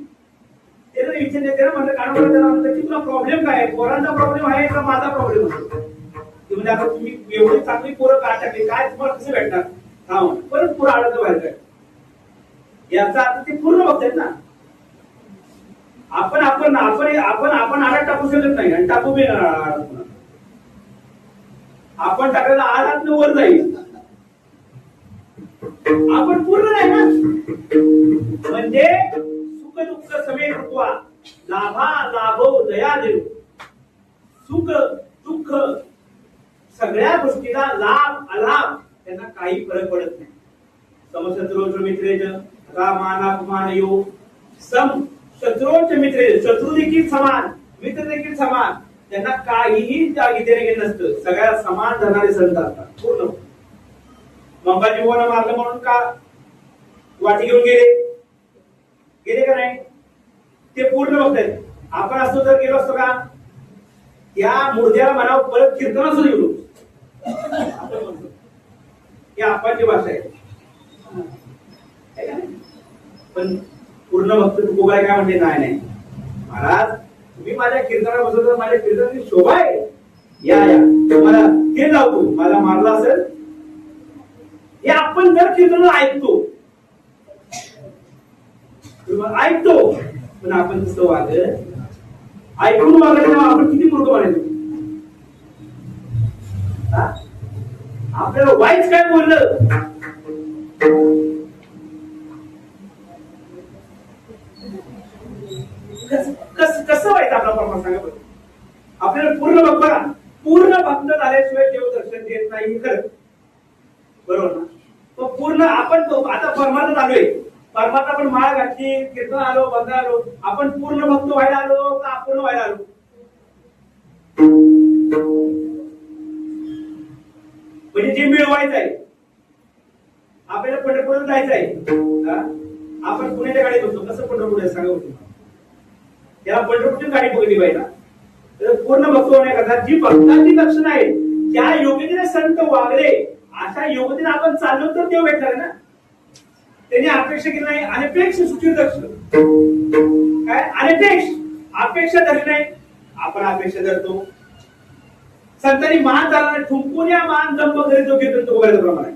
त्याला विचारले, त्याला म्हणलं कानावर, त्याला म्हणलं की तुला प्रॉब्लेम काय आहे? पोरांचा प्रॉब्लेम आहे का माझा प्रॉब्लेम असतो? म्हणजे आता तुम्ही एवढी चांगली पोरं का टाकली, काय तुम्हाला कसं भेटणार? हा परत पोरं आडत बाहेर काय? याचा अर्थ ते पूर्ण बघतायत ना. आपण आपण आपण आपण आपण आडत टाकू शकत नाही आणि टाकू बी आडत. आपण टाकायला आडात वर जाईल. आपण पूर्ण नाही ना. म्हणजे सुख दुःख समेत रुपवा लाभा लाभो दया देव, सुख दुःख सगळ्या गोष्टीला लाभ अलाभ त्यांना काही फरक पडत नाही. समशत्रोच मित्रेच रामानापमान यो सम शत्रोच मित्रेच, शत्रू देखील समान मित्र देखील समान, त्यांना काहीही घेणे नसतं, सगळ्या समान धरणारे संत असतात पूर्ण. मंगाजी बुवांना मारलं म्हणून का वाटी घेऊन गेले का नाही, ते पूर्ण बघतायत. आपण असतो तर गेलो असतो का, त्या मुर्द्याला म्हणावं परत कीर्तन असू गेलो, ही आपणची भाषा आहे. पण पूर्ण भक्त तुकोबाई काय म्हणते, नाही नाही महाराज तुम्ही माझ्या कीर्तनाला बसवतो, माझ्या कीर्तनाची शोभा आहे, या या मला ते लावतो, मला मारला असेल हे आपण जर कीर्तन ऐकतो पण आपण तसं ऐकून वागलं आपण किती मूर्ख म्हणायचो. आपल्याला वाईट काय बोललं कसं व्हायचं आपला परमात्मा सांगा बरं. आपल्याला पूर्ण भक्त झाल्याशिवाय देव दर्शन देत नाही हे खरं बरोबर ना. तो पूर्ण आपण आता परमात्मा आलोय, परमात्मा पण माळ घातली, कीर्तन आलो, बंद आलो, आपण पूर्ण भक्त व्हायला आलो का अपूर्ण व्हायला आलो. म्हणजे जे मिळवायचं आहे आपल्याला पंढरपूरला जायचं आहे, आपण पुण्याच्या गाडीत बसतो, कसं पंढरपूर सांगा होतो त्याला पंढरपूरची गाडी बघितली पाहिजे. पूर्ण भक्त होण्याकरता जी भक्तांची लक्षणं आहेत, ज्या योग्यतेने संत वागले अशा योग्यतेने आपण चाललो तर देव भेटणार आहे ना. त्यांनी अपेक्षा केली नाही, अनपेक्ष सुचिर दक्ष काय अपेक्षा धरली नाही, आपण अपेक्षा धरतो. संतांनी मान झाला नाही, ठुंकून या मान जंप घरी तो घेतो तो बऱ्याच प्रमाणे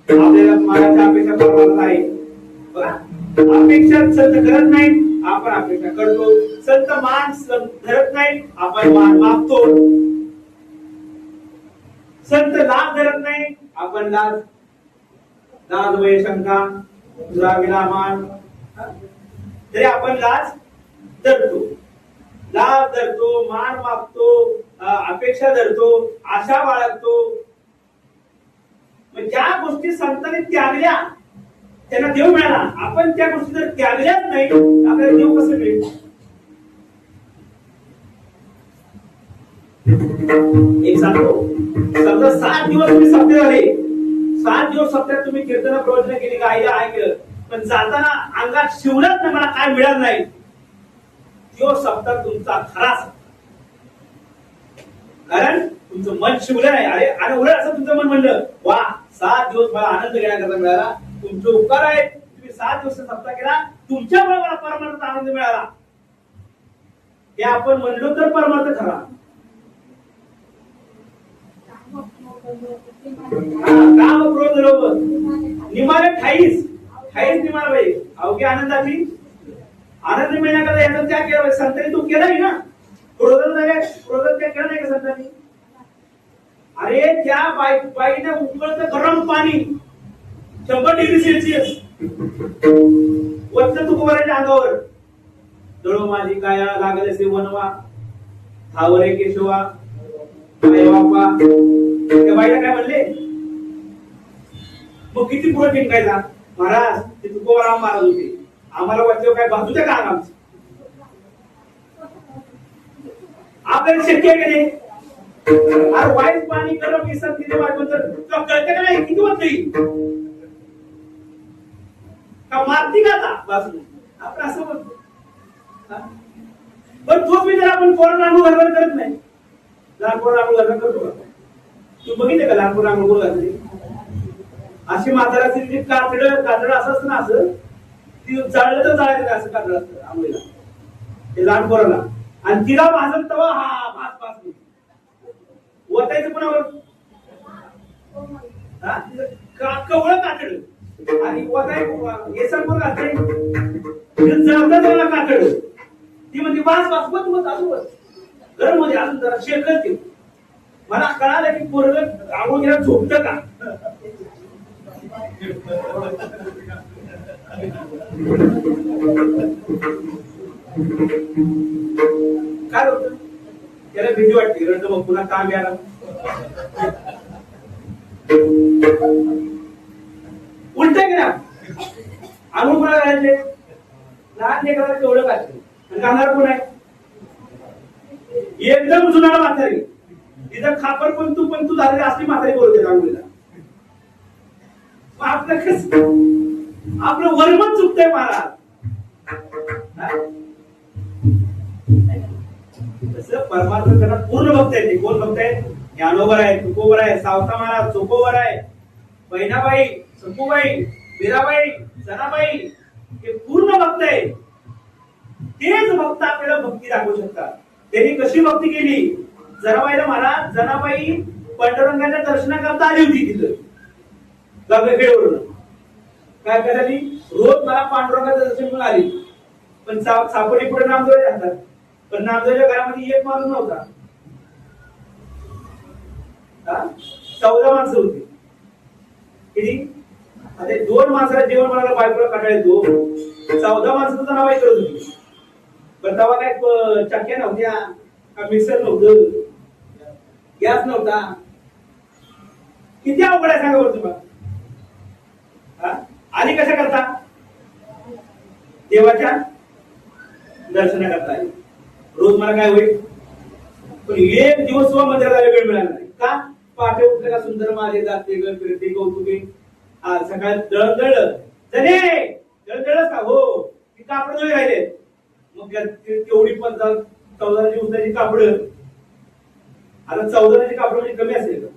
आपल्याला मानाच्या अपेक्षा परमात्मा आहे. अपेक्षा संत करत नाही, आपण अपेक्षा करतो. संत मान धरत नाही, आपण मान मागतो. संत लाभ धरत नाही, आपण लाज वय शंका तुझा विना मान तरी आपण लाज धरतो, मान मागतो, अपेक्षा धरतो, आशा बाळगतो. ज्या गोष्टी संतांनी त्यागल्या त्यांना देव मिळाला, आपण त्या गोष्टी जर त्यागल्याच नाही आपल्याला देव कसं मिळेल. एक सांगतो, समजा 7 दिवस तुम्ही सप्ते झाले, 7 दिवस सप्त्यात तुम्ही कीर्तन प्रवचन केली, गायला ऐकलं, पण जाताना अंगात शिवलंच नाही, मला काय मिळालं नाही, तो सप्ताह तुमचा खराच. कारण तुमचं मन शिवलं नाही. अरे उलट असं तुमचं मन म्हणलं, वा 7 दिवस मला आनंद घेण्याकरता मिळाला, तुमचे उपकार आहेत, तुम्ही 7 दिवस सप्ताह केला, तुमच्यामुळे मला परमार्थाचा आनंद मिळाला, हे आपण म्हणलो तर परमार्थ खरा. काम क्रोध लोभ निमारे ठाईस निमार बाई अवघ्या आनंदाची आनंद मिळण्याकरता याचा त्याग केला. संतांनी तो केलाय ना, क्रोध त्याग केला नाही का संतांनी. अरे त्या बाईने उकळतं गरम पाणी 100 डिग्री सेल्सिअस वरचं तुकोबाराच्या अंगावर, दळो माझी काया लागले से वनवा थावरे केशवा बापा. त्या बाईला काय म्हणले, मग किती पुढे टिंकायचा महाराज, ते तुकोबाराम महाराज होते, आम्हाला वाटलं काय बाजू त्या का आमचं, आपल्याला शक्य आहे की नाही. अरे वाईट पाणी गरम विसर तिथे वाटून तर कळतं का नाही, किती वाटत का मारती का बाजू आपण असं म्हणतो. पण तोच विचार आपण कोरोना घरवर करत नाही. लहान पोरं आपण घरवर करतो का, तू बघितलं का लहान पोरं आपण गोल घातली अशी म्हाताराची जी कातड असं असतं ना, असं ती जाळलं तर जाळायचं असं कातड असतं आंघोळीला ते लहान पोराला, आणि तिला भाजत तवा हा भास ओतायचं कोणावर, कवळ कातड आणि ओताय येसांवर घातलंय जळतं त्याला कातड, ती म्हणजे भास मत अजून गरम मध्ये अजून जरा शेकत ते. मला कळालं की पोरगं आंघोळ गेला झोपतं का. काय होतं त्याला भीती वाटते रडतं मग पुन्हा काम यायला उलट आहे ना अनुकूला राहायचे लहान लेकराला तेवढं काय आणि गाणार कोण आहे एकदम जुना म्हातारी तिथं खापर पण तू झालेली असली म्हातारी बोलते रांगोळीला आपलं कस आपलं वर्मच चुकतंय महाराज तसं परमात्मा त्यांना पूर्ण भक्त आहे कोण भक्त आहे ज्ञानोबर आहे तुकोबर आहे सावता महाराज चोकोबर आहे बहिणाबाई संपूबाई मीराबाई सनाबाई हे पूर्ण भक्त आहे तेच भक्त आपल्याला भक्ती दाखवू शकतात त्यांनी कशी भक्ती केली जनाबाईला महाराज जनाबाई पांडुरंगाच्या दर्शनाकरता आली होती तिथं गंगाखेडवरून काय करायली रोज मला पांडुरंगाचं दर्शन म्हणून आली पण सापडी पुढे नामदेव राहतात पण नामदेवच्या घरामध्ये एक माणूस नव्हता 14 माणसं होती किती आता 2 माणसाला जेवण मला बायकोला काटाळा येतो 14 माणसं तर जनाबाई करत होती पण तेव्हा काय चक्क्या नव्हत्या का मिक्सर नव्हतं गॅस नव्हता किती अवघड आहे सांगा बरं तुम्हाला आधी कशा करता देवाच्या दर्शनाकरता आली रोज मला काय होईल पण एक दिवस सुद्धा मंदिरात वेळ मिळाला नाही का पहाटे उठले का सुंदर माझे जाते ग फिरते कौतुके सकाळी दळदळ जने दळदळच का हो ती कापड जरी राहिले मग तेवढी 14 दिवसाची कापड आता 14 कापड म्हणजे कमी असेल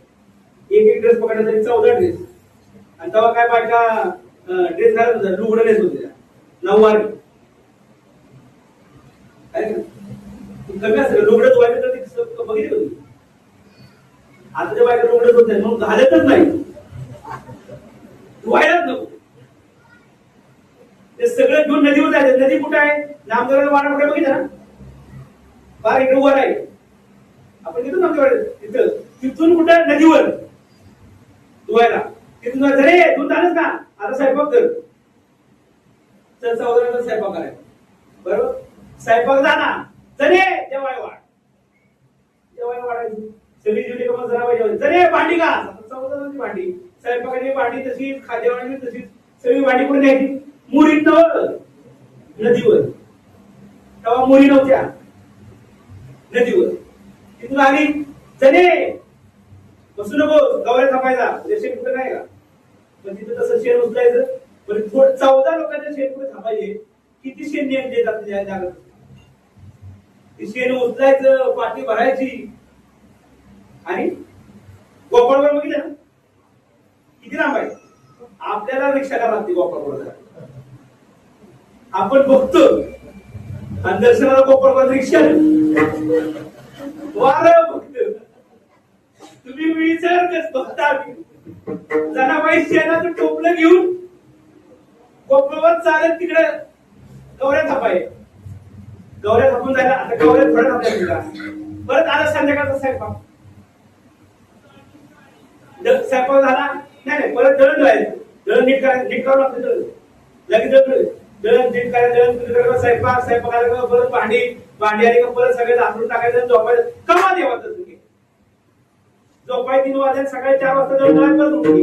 एक ड्रेस पकडला तरी 14 ड्रेस आणि तेव्हा काय बायका ड्रेस घालत लुगडं ड्रेस होते 9 वारी कमी असेल लुगडं धुवायचं तर ते बघितलं होती आता त्या बायका लुगडंच होत नाही म्हणून घालतच नाही धुवायलाच नको ते सगळं घेऊन नदीवर जायचं नदी कुठे आहे नामदेवाला वाडा कुठे बघितलं ना फार इकडे वर आहे आपण तिथून नामदेवाला तिथं तिथून कुठे नदीवर धुवायला तिथून रे तू झालंच का आता स्वयंपाक कर तर 14 स्वयंपाक करायचा बरोबर स्वयंपाक झाला जरे जेवाय वाढायची सगळी जेवली का मग जरा पाहिजे जरे भांडी का 14 भांडी स्वयंपाकाची भांडी तशी खाद्यवाणी तशी सगळी भांडी कुठे न्यायची मुरीत नदीवर तेव्हा मुरी नव्हत्या नदीवर तिथून आली जने बसू नको गवऱ्या थापायचा शेण कुठे नाही का पण तिथं तसं शेण उचलायचं पण 14 लोकांच्या शेण कुठे थापायचे किती शेण नियम देतात जागा शेण उचलायचं पाठी भरायची आणि गोपाळवर बघितलं ना किती लांब आहे आपल्याला रिक्षा करावी लागते गोपाळवर आपण बघतो आणि दर्शनाला गोपाळवर रिक्षा वारं बघतो तुम्ही विचारतेच बघता जनाबाई शेणाचं टोपलं घेऊन गोपाळवर चालत तिकडे गवऱ्या थापाय गवऱ्या थापून जायला आता गवऱ्या थोड्या थापल्या परत आला संध्याकाळचा स्वयंपाक झाला नाही परत दळण जायचं दळण नीट करावं लागतं दळण लगेच दळण नीट करायचं स्वयंपाकाला परत भांडी आली का परत सगळे झाकून टाकायचं झोपायचं कमा देवाचं तुम्ही झोपाय 3 वाजता सकाळी 4 वाजता दळण परत उठली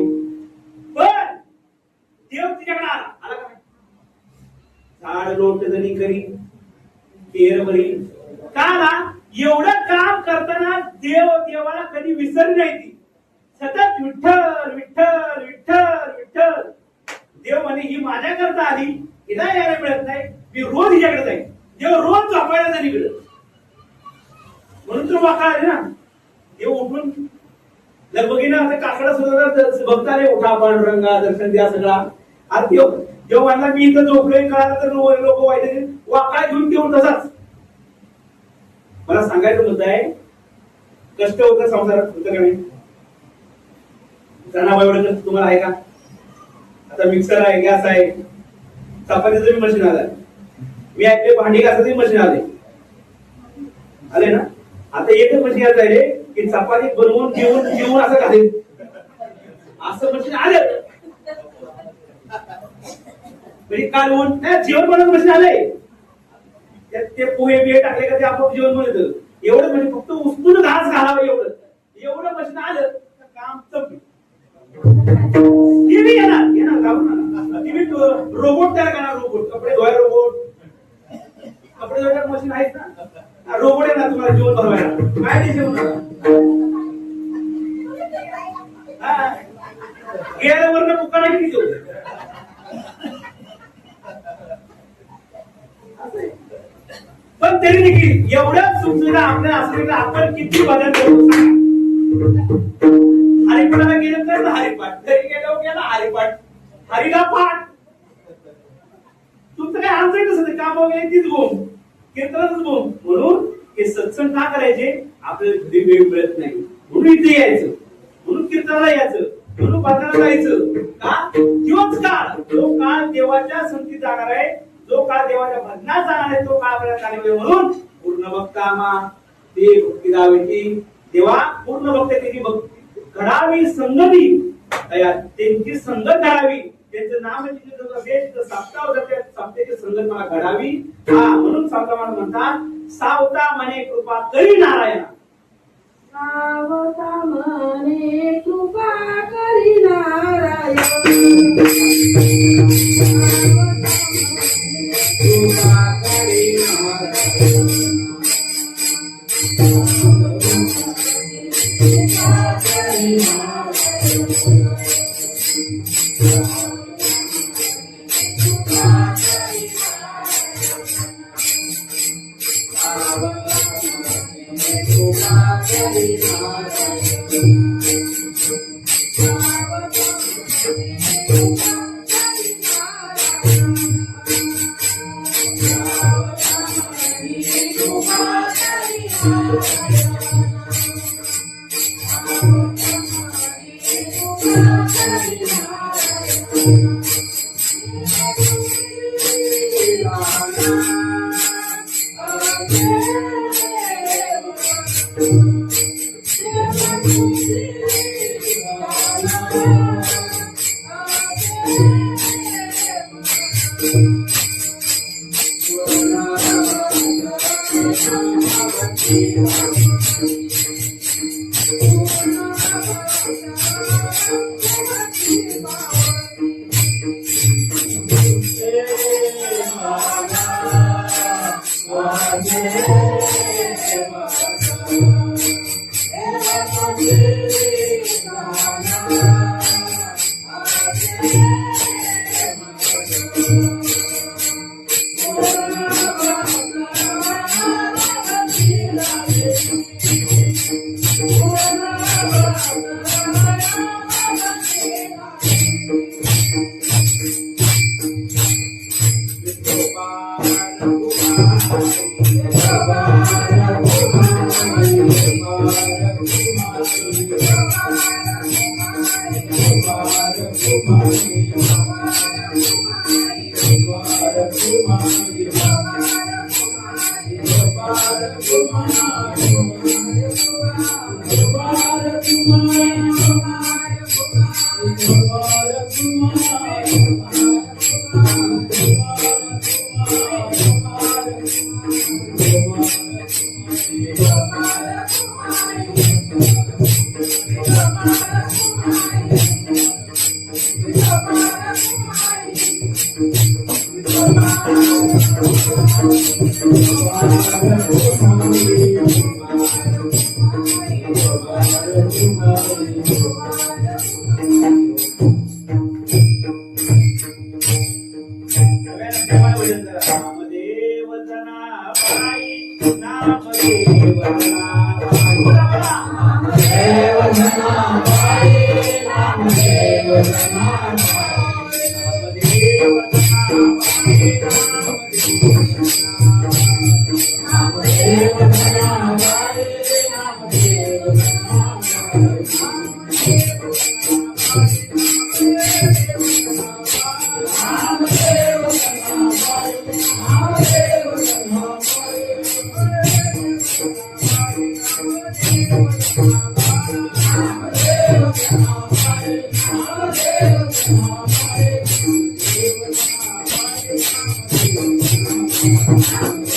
पण देव तिच्याकडे आला का झाड लोट जणी करी केरवरी का ना एवढं काम करताना देवाला कधी विसरली नाही ती सतत विठ्ठल विठ्ठल विठ्ठल विठ्ठल देव म्हणे ही माझ्या करता आली हिला यायला मिळत नाही मी रोज हिच्याकडे जाईन देव रोज झोपायला जाईल इकडे म्हणून तो वाका आले ना देव उठून लगबगीनं आता काकडा सुद्धा भक्ताने उठा पांडुरंगा दर्शन द्या सगळा आता देव म्हणला मी इथं झोपलोय कळालं तर लोक वाईट वाका घेऊन देऊन तसाच मला सांगायचं मुद्दा आहे कष्ट होतं संसारात होतं का नाही जनाबाई तुम्हाला आहे का आता मिक्सर आहे गॅस आहे चपातीचं मशीन आलंय मी ऐकले भांडी घासायचं मशीन आले ना आता एकच मशीन यायला राहिले की चपाती बनवून जेवून असं घालेल असं मशीन आलं म्हणजे कालवून जेवण बनवून मशीन आलंय त्यात ते पोहे बिहे टाकले का ते आपोआप जेवण बनतं. एवढं म्हणजे फक्त उचलून घास घालावं एवढं मशीन आलं तर काम संपलं. टीव्ही येणार घालून टीव्ही रोबोट तयार करणार. रोबोट कपडे धुवाय रोबोट, कपडे धुवायला मशीन आहेत ना. रोबोट येणार तुम्हाला जेवण बनवायला. काय ते जेवण गेल्यावर पुकारा किती जेवण. पण तरी देखील एवढ्या सुखसुविधा आपल्या असलेल्या आपण किती बदल करू सांगा. हरिपाठाला गेलं तर हरिपाठ, घरी गेल्यावर गेला हरिपाठ, हरिला पाठ. तुमचं काय आमचं कसं काम वगैरे तीच बोम, कीर्तनाच बोम. म्हणून हे सत्संग का करायचे, आपल्याला घरी वेळ मिळत नाही म्हणून इथे यायचं, म्हणून कीर्तनाला यायचं, म्हणून भजनाला जायचं. का तोच काळ, जो काळ देवाच्या संगतीत जाणार आहे, जो काळ देवाच्या भजनात जाणार आहे, तो काळ आपल्याला चालू. म्हणून पूर्ण भक्तामा ते भक्ती दावेची, देवा पूर्ण भक्त त्याची भक्ती घडावी, संगती त्यांची संगत घडावी, त्यांचं नाम असेल तर सप्ताहाची संगत मला घडावी. म्हणून सावता मला म्हणतात, सावता म्हणे कृपा करी नारायण. सावता म्हणे कृपा करी नारायण. कृपा करी नारायण.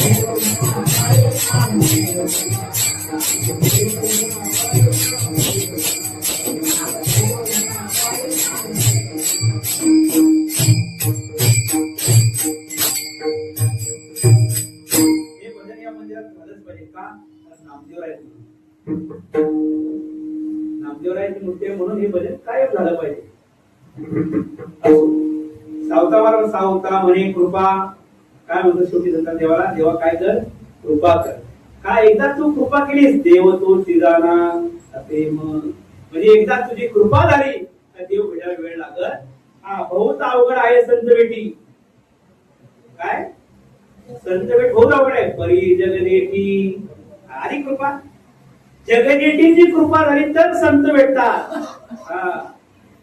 Thank you. नामदेवरायांची मूर्ती आहे म्हणून हे भजन कायम झालं पाहिजे. सावता मला सावता म्हणे कृपा, काय म्हणतो शेवटी संतान देवाला, देवा काय कर, कृपा कर. काय एकदा तू कृपा केलीस देव तो चिराना असे म्हणजे एकदा तुझी कृपा झाली तर देव भेटायला वेळ लागत. हा बहुत अवघड आहे संत भेटी. काय संत भेट बहुत अवघड आहे. परी जगदेठी आली कृपा, जगदेठीची कृपा झाली तर संत भेटतात.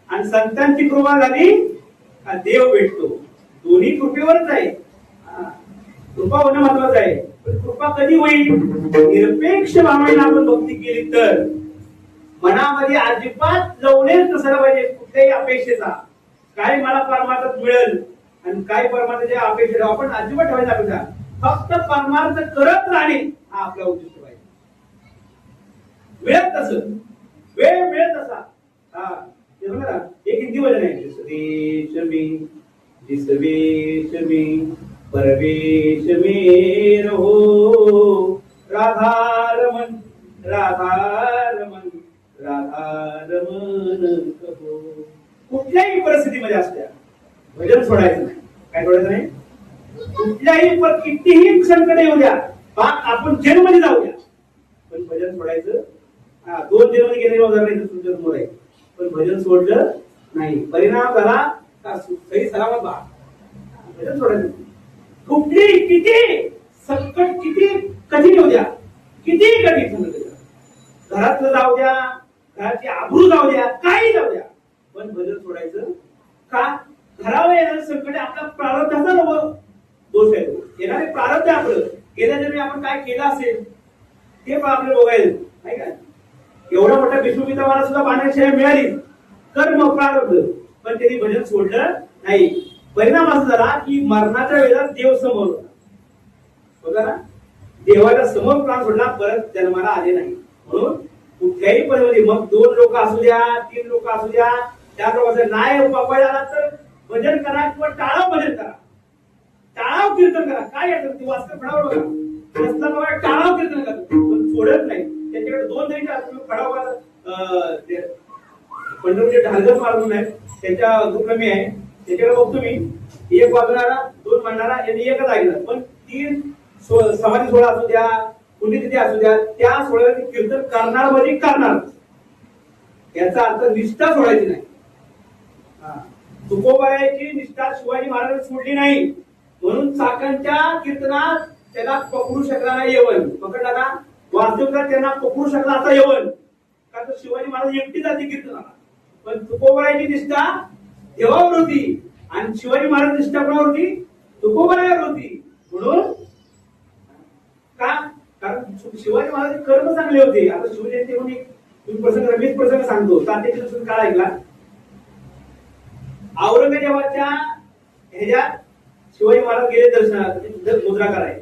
आणि संतांची कृपा झाली का देव भेटतो. दोन्ही कृपेवरच आहे. कृपा होणं महत्वाचं आहे. पण कृपा कधी होईल? निरपेक्ष भावनेने आपण भक्ती केली तर. मनामध्ये अजिबात लवलेच नसायला पाहिजे कुठल्याही अपेक्षेचा. काय मला परमार्थात मिळेल आणि काय परमार्थाच्या अपेक्षा आपण अजिबात ठेवायचा अपेक्षा. फक्त परमार्थ करत राहणे हा आपला उद्देश पाहिजे. मिळत तस वेळ मिळत तसा. एक हिंदी वचन आहे, जिस देश में परवेश में रहो, राधारमन राधारमन राधारमन कहो. कुठल्याही परिस्थितीमध्ये असल्या भजन सोडायचं नाही. काय सोडायचं नाही? कुठल्याही कितीही संकट येऊ द्या, आपण जेलमध्ये जाऊया पण भजन सोडायचं. 2 जेलमध्ये गेलेले उदाहरण तुमच्या समोर आहे. पण भजन सोडलं नाही, परिणाम झाला का सही सलामत बा. भजन सोडायचं. कुठली किती संकट किती कठीण येऊ द्या, किती कठीण संकट, घरातलं जाऊ द्या, घराची आबरू जाऊ द्या, काही जाऊ द्या, पण भजन सोडायचं का? घरावर येणारे संकट आपला प्रारब्धाचा दोष आहे. येणारे प्रारब्ध आपलं गेल्या जन्मी आपण काय केलं असेल ते पण आपल्याला बघायला नाही का. एवढा मोठा विश्वपिता मला सुद्धा पाण्याची मिळाली, कर्म प्रारब्ध, पण त्यांनी भजन सोडलं नाही. परिणाम असा झाला की मरणाच्या वेळेला देव समोर होता ना, देवाला समोर प्राण सोडला, परत जन्माला आले नाही. म्हणून कुठल्याही परिस्थिती मग 2 लोक असू द्या, 3 लोक असू द्या, 4 लोक असू नाही उपाय झाला तर भजन करा किंवा टाळाव भजन करा, टाळाव कीर्तन करा. काय येतं ते वाचतं फळावर बघा, टाळाव कीर्तन करा, पण सोडत नाही. त्यांच्याकडे 2 जरी फळावर पंढरपूरचे ढालगस मारून आहेत, त्यांच्या ग्रुपला मी आहे, त्याच्याकडे बघतो मी. 1 वाजणारा 2 म्हणणारा यांनी एकच ऐकलं, पण 3 समाधी सोहळा असू द्या, पुण्यतिथी असू द्या, त्या सोहळ्यात कीर्तन करणार म्हणजे करणार. याचा अर्थ निष्ठा सोडायची नाही. तुकोबारायची निष्ठा शिवाजी महाराजांनी सोडली नाही, म्हणून चाकणच्या कीर्तनात त्याला पकडू शकला नाही यवन. पकडला ना वासुदेवला, त्यांना पकडू शकला आता यवन, का तर शिवाजी महाराज एकटी जाते कीर्तनाला. पण तुकोबारायची निष्ठा देवावर होती आणि शिवाजी महाराज निष्ठा कोणावर होती? तुकोबारायावर होती. म्हणून का? कारण शिवाजी महाराज कर्म चांगले होते. आता शिवजयंती म्हणून एक प्रसंग, रमेश प्रसंग सांगतो. तात्याची काळ ऐकला. औरंगजेबाच्या ह्याच्यात शिवाजी महाराज गेले दर्शनात, मुद्रा करायला.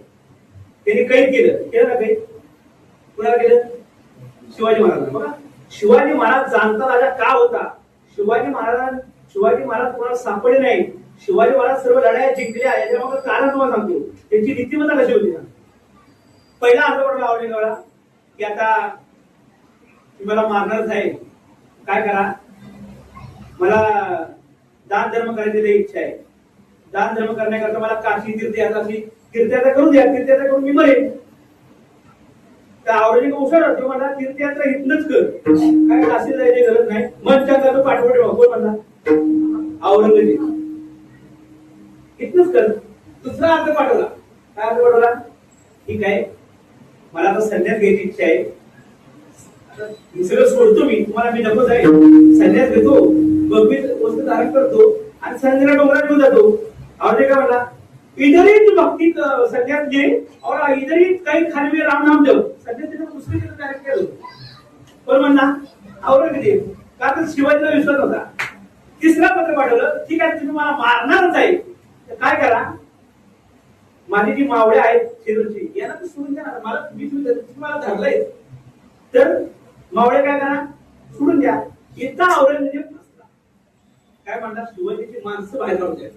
त्यांनी कैद केलं ना, कैद कुणाला केलं? शिवाजी महाराज. बघा, शिवाजी महाराज जाणता राजा का होता? शिवाजी महाराज कोणाला सापडले नाही. शिवाजी महाराज सर्व लढाया जिंकल्या. याच्यामागे कारण तुम्हाला सांगतो. त्यांची नीतिमत्ता कशी होती ना. पहिला अर्थ पडला औरंगजेबाला की आता मला मारणारच आहे, काय करा, मला दान धर्म करायची इच्छा आहे. दान धर्म करण्याकरता मला काशी तीर्थयात्रा करून द्या, तीर्थयात्रा करून मी मरेन. तर औरंगजेब हुशार होतो, मला तीर्थयात्रा इथनच कर, काय काशी जायची गरज नाही. मन चांगला तो पाठवून ठेवा. कोण म्हणला? औरंगजेब. इथनच कर. दुसरा अर्थ पाठवला. काय अर्थ पाठवला? ठीक आहे, मला आता संन्यास घ्यायची इच्छा आहे, मी सगळं सोडतो, मी तुम्हाला मी नकोच आहे, संन्यास घेतो, भगवीत वस्तू धारण करतो आणि संन्यास डोंगरात घेऊन जातो. औरंगजेब काय म्हणला? इधर ही भक्ती संन्यास घे और इधर ही काही खाली राम नाम देव. संन्यास तिथे दुसरी डायरेक्ट केलं. पण म्हणला औरंगजेब, का तर शिवाजीला विश्वास होता. तिसरा पत्र पाठवलं, ठीक आहे तुम्ही मला मारणारच आहे, तर काय करा, माझी जी मावळे आहेत शेजारची, यांना तर सोडून द्या. मला तुम्हाला धरलंय तर मावळे काय करा, सोडून द्या. इथं औरंगजेब नसला. काय म्हणतात? शिवाजीची माणसं बाहेर जाऊन द्या.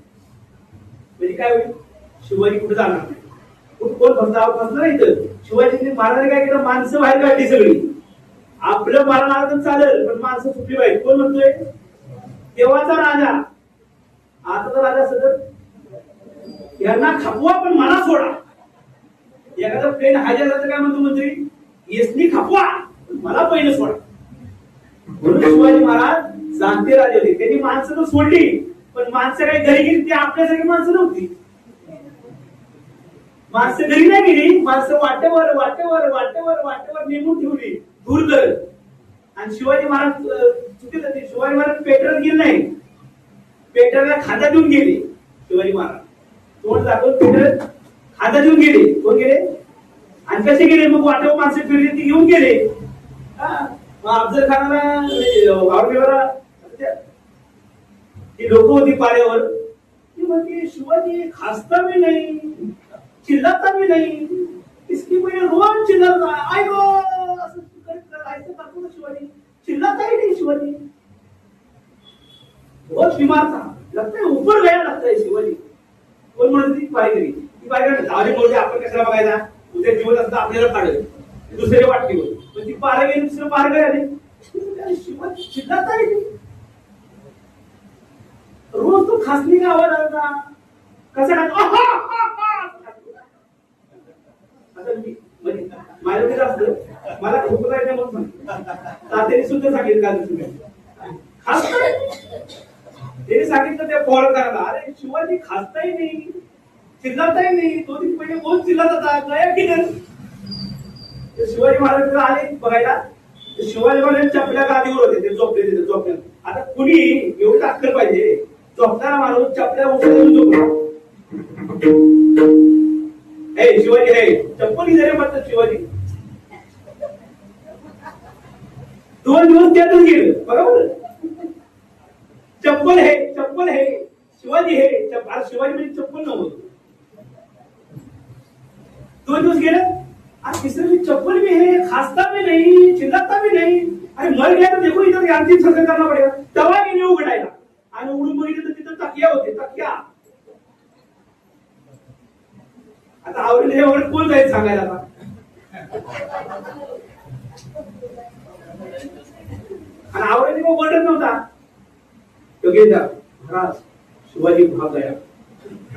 म्हणजे काय होईल? शिवाजी कुठे जाणार नाही. कोण फसणार इथं? शिवाजी महाराजांनी काय केलं? माणसं बाहेर काढली सगळी आपलं मारण आलं तर चालेल, पण माणसं सुटली पाहिजे. कोण म्हणतोय? तेव्हाचा राजा. आताचा राजा सगळं यांना खपवा पण मला सोडा. एखादा प्लेन हायजॅक झालं काय म्हणतो मंत्री? येसनी खपवा मला पहिलं सोडा. म्हणून शिवाजी महाराज जाणते राजे होते. त्यांनी माणसं तर सोडली, पण माणसं काही घरी गेली ती आपल्यासारखी माणसं नव्हती. माणसं घरी नाही गेली, माणसं वाटेवर वाटेवर वाटेवर वाटेवर नेमून ठेवली दूर करत. आणि शिवाजी महाराज चुकीच होते. शिवाजी महाराज पेटरत गेले नाही, पेटरला खादा देऊन गेले. शिवाजी महाराज तोंड दाखवून पेटरत खादा देऊन गेले. कोण गेले आणि कसे गेले? मग वाटेवर माणसं फिरली ती घेऊन गेले. अफजल खानाला औरंगजेबाला ती लोक होती पाऱ्यावर, ती म्हणते शिवाजी खासता भी नाही, चिल्लाता भी नाही, इसकी पहिले रोज चिल्लाता. आयो असं करायचं दाखवलं शिवाजी. चिल्लाताही नाही शिवाजी. बहुत बीमार था, लगता है ऊपर गया लगता है शिवाजी. कोण म्हणत ती पारेकरी? ती पारेकरी धावली मोठी. आपण कशाला बघायचा? उद्या जीवन असतं आपल्याला काढेल दुसऱ्या वाटणीवर. पण ती पारे गेली, दुसरं पारगळ आले. शिवाजी चिल्लाताही नाही. रोज तो खासणी का आवाज आला कसा माझ्याकडे असतं. मला खूप राहायचं म्हणून तात्याने सुद्धा सांगितलं का खास त्याने सांगितलं ते फॉलो करायला. अरे शिवाजी खासताही नाही, चिल्लाताही नाही. तो दिन पहिले बहुत चिल्लात होता. गया की नाही? शिवाजी महाराज आले बघायला. शिवाजी महाराज चपल्या गादीवर होते, ते झोपले तिथे झोपले. आता कुणी एवढी अक्कल पाहिजे, झोपणारा माणूस चपल्या उठून झोपला. हे शिवाजी हे चप्पल इथे म्हणतात शिवाजी. 2 दिवस त्यातच गेले. बरोबर चप्पल हे चप्पल हे शिवाजी हे शिवाजी म्हणजे चप्पल नव्हतं. 2 दिवस गेले. आज तिसऱ्या चप्पल भी है, खासता भी नहीं, चिल्लाता भी नहीं. अरे मर गया तर देखो इधर अंतिम संस्कार करना पडेगा. तवा गेले उघडायला आणि उडून बघितलं तर तिथं तकिया होते. तकिया आता आवडले हे वगैरे कोण जाईल सांगायला? आणि आवडले मग वर्णन नव्हता. तो गेला शिवाजी भाग गया.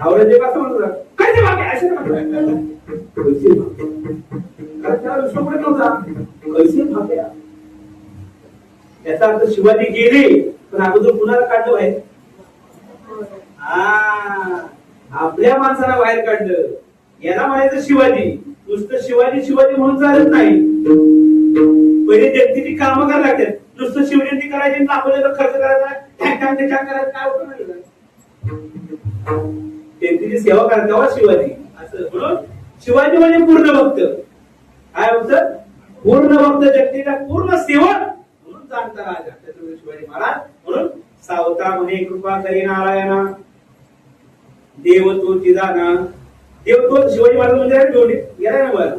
आवडले कसं म्हणतात? कैसे भागे? असे म्हणतात कैसे भागे? कारण त्याला विश्व पडत नव्हता. कैसे भाग गया याचा अर्थ शिवाजी गेले, पण अगोदर कुणाला काढलं बाहेर? आपल्या माणसाला बाहेर काढलं. याला म्हणायचं शिवाजी. नुसतं शिवाजी शिवाजी म्हणून चालत नाही. पहिले जयंतीची कामं करायला लागतात. नुसतं शिवजयंती करायची, लाखोचा खर्च करायचा, करायचं काय होतं नाही. जयंतीची सेवा करता शिवाजी असं. म्हणून शिवाजी म्हणजे पूर्ण भक्त. काय होतं? पूर्ण भक्त, जगतीला पूर्ण सेवक म्हणून जाणता राजा छत्रपती शिवाजी महाराज. म्हणून सावता म्हणे कृपा करी नारायणा, देव तोची जाणा. देव तो शिवाजी महाराज म्हणजे जोडी गेला ना बरं.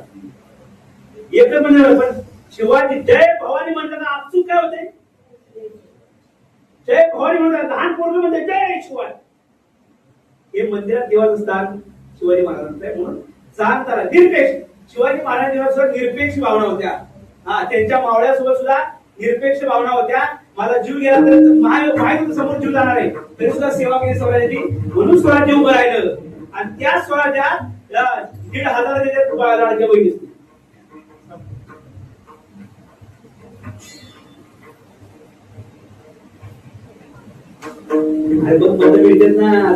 एकच म्हणजे पण शिवाजी जय भवानी म्हणताना आपसूक काय होते? जय भवानी म्हणतात. लहान पोरग म्हणजे जय शिवाजी. हे मंदिरात देवाचं स्थान शिवाजी महाराजांचं आहे. म्हणून जाणता निरपेक्ष शिवाजी महाराजांच्या निरपेक्ष भावना होत्या. त्यांच्या मावळ्यासोबत सुद्धा निरपेक्ष भावना होत्या. मला जीव गेला तर माहिती समोर जीव जाणार आहे तरी सुद्धा सेवा केली स्वराज्याची. म्हणून स्वराज्य उभं राहिलं. आणि त्या स्वराज्यात 1,500 त्याच्यात लाडक्या बहिणी. अरे बघ पद मिळतात ना.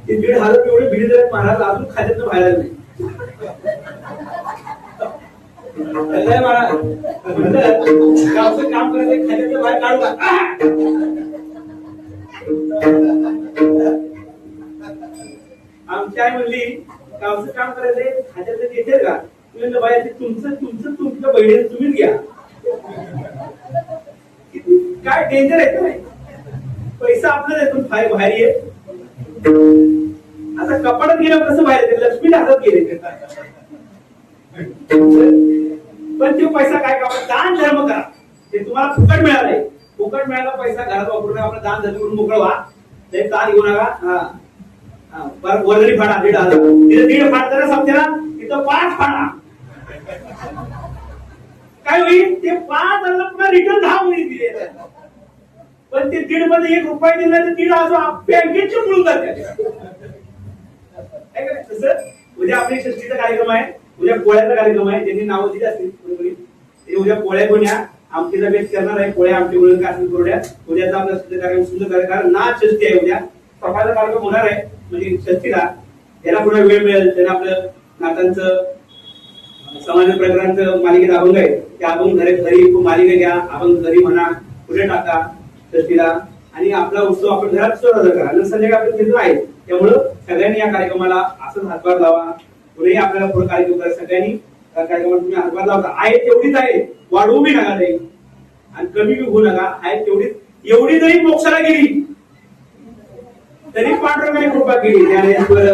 ते 1,500 एवढे भिड महाराज अजून खात्यात बाहेर नाही. महाराज गावचं काम करायचं, खात्यातलं बाहेर काढू का? आमची आई म्हणली गावचं काम करायचंय, खात्यातलं देते का? तुम्ही बाहेर तुमच्या बहिणीने तुम्हीच घ्या. काय डेंजर आहे का नाही? पैसा आपल्याला येतो बाहेर ये. आता कपाडात गेलं कसं बाहेर येते? लक्ष्मी हातात गेले. पण तो पैसा काय का? दान धर्म करा. ते तुम्हाला फुकट मिळालंय. फुकट मिळाला पैसा घरात वापरून आपला दान धर्म करून मोकळ व्हा. ते ताण घेऊ नका. परत वर्गणी फाडा 1,500. तिथे 1.5 फाडताना समजा तिथं 5 फाडा. काय होईल ते 5,000 पुन्हा रिटर्न 10 होईल दिले. पण ते 1.5 मध्ये 1 रुपया दिला तर 1.5 अजून बँकेचे मिळून जाते. तसं उद्या आपली षष्टीचा कार्यक्रम आहे, उद्या पोळ्याचा कार्यक्रम आहे. ज्यांनी नावं दिली असतील ते उद्या पोळ्या घेऊन या. आमटीचा बेत करणार आहे. पोळ्या आमटी मिळून का असेल करूया. उद्याचा आपला कार्यक्रम सुंदर कार्यक्रम नाच षष्टी आहे. उद्या सकाळचा कार्यक्रम होणार आहे म्हणजे षष्टीला. ज्याला पुन्हा वेळ मिळेल त्यांना आपलं नातांचं समाज प्रकारांचं मालिकेत अभंग आहे ते अभंग घरी मालिका घ्या, अभंग घरी म्हणा, पुढे टाका षष्टीला आणि आपला उत्सव आपण घरात साजरा करा. आणि संध्याकाळी आपलं चित्र आहे. त्यामुळं सगळ्यांनी या कार्यक्रमाला असंच हातभार लावा. पुढेही आपल्याला पुढे कार्यक्रम करा. सगळ्यांनी त्या कार्यक्रमात तुम्ही हातभार लावता. आहे तेवढीच आहे, वाढवू बी नका नाही आणि कमी बी होऊ नका. आहे तेवढीच. एवढी जरी मोक्षाला गेली तरी पांडुरंगाने कृपा केली. ज्ञानेश्वर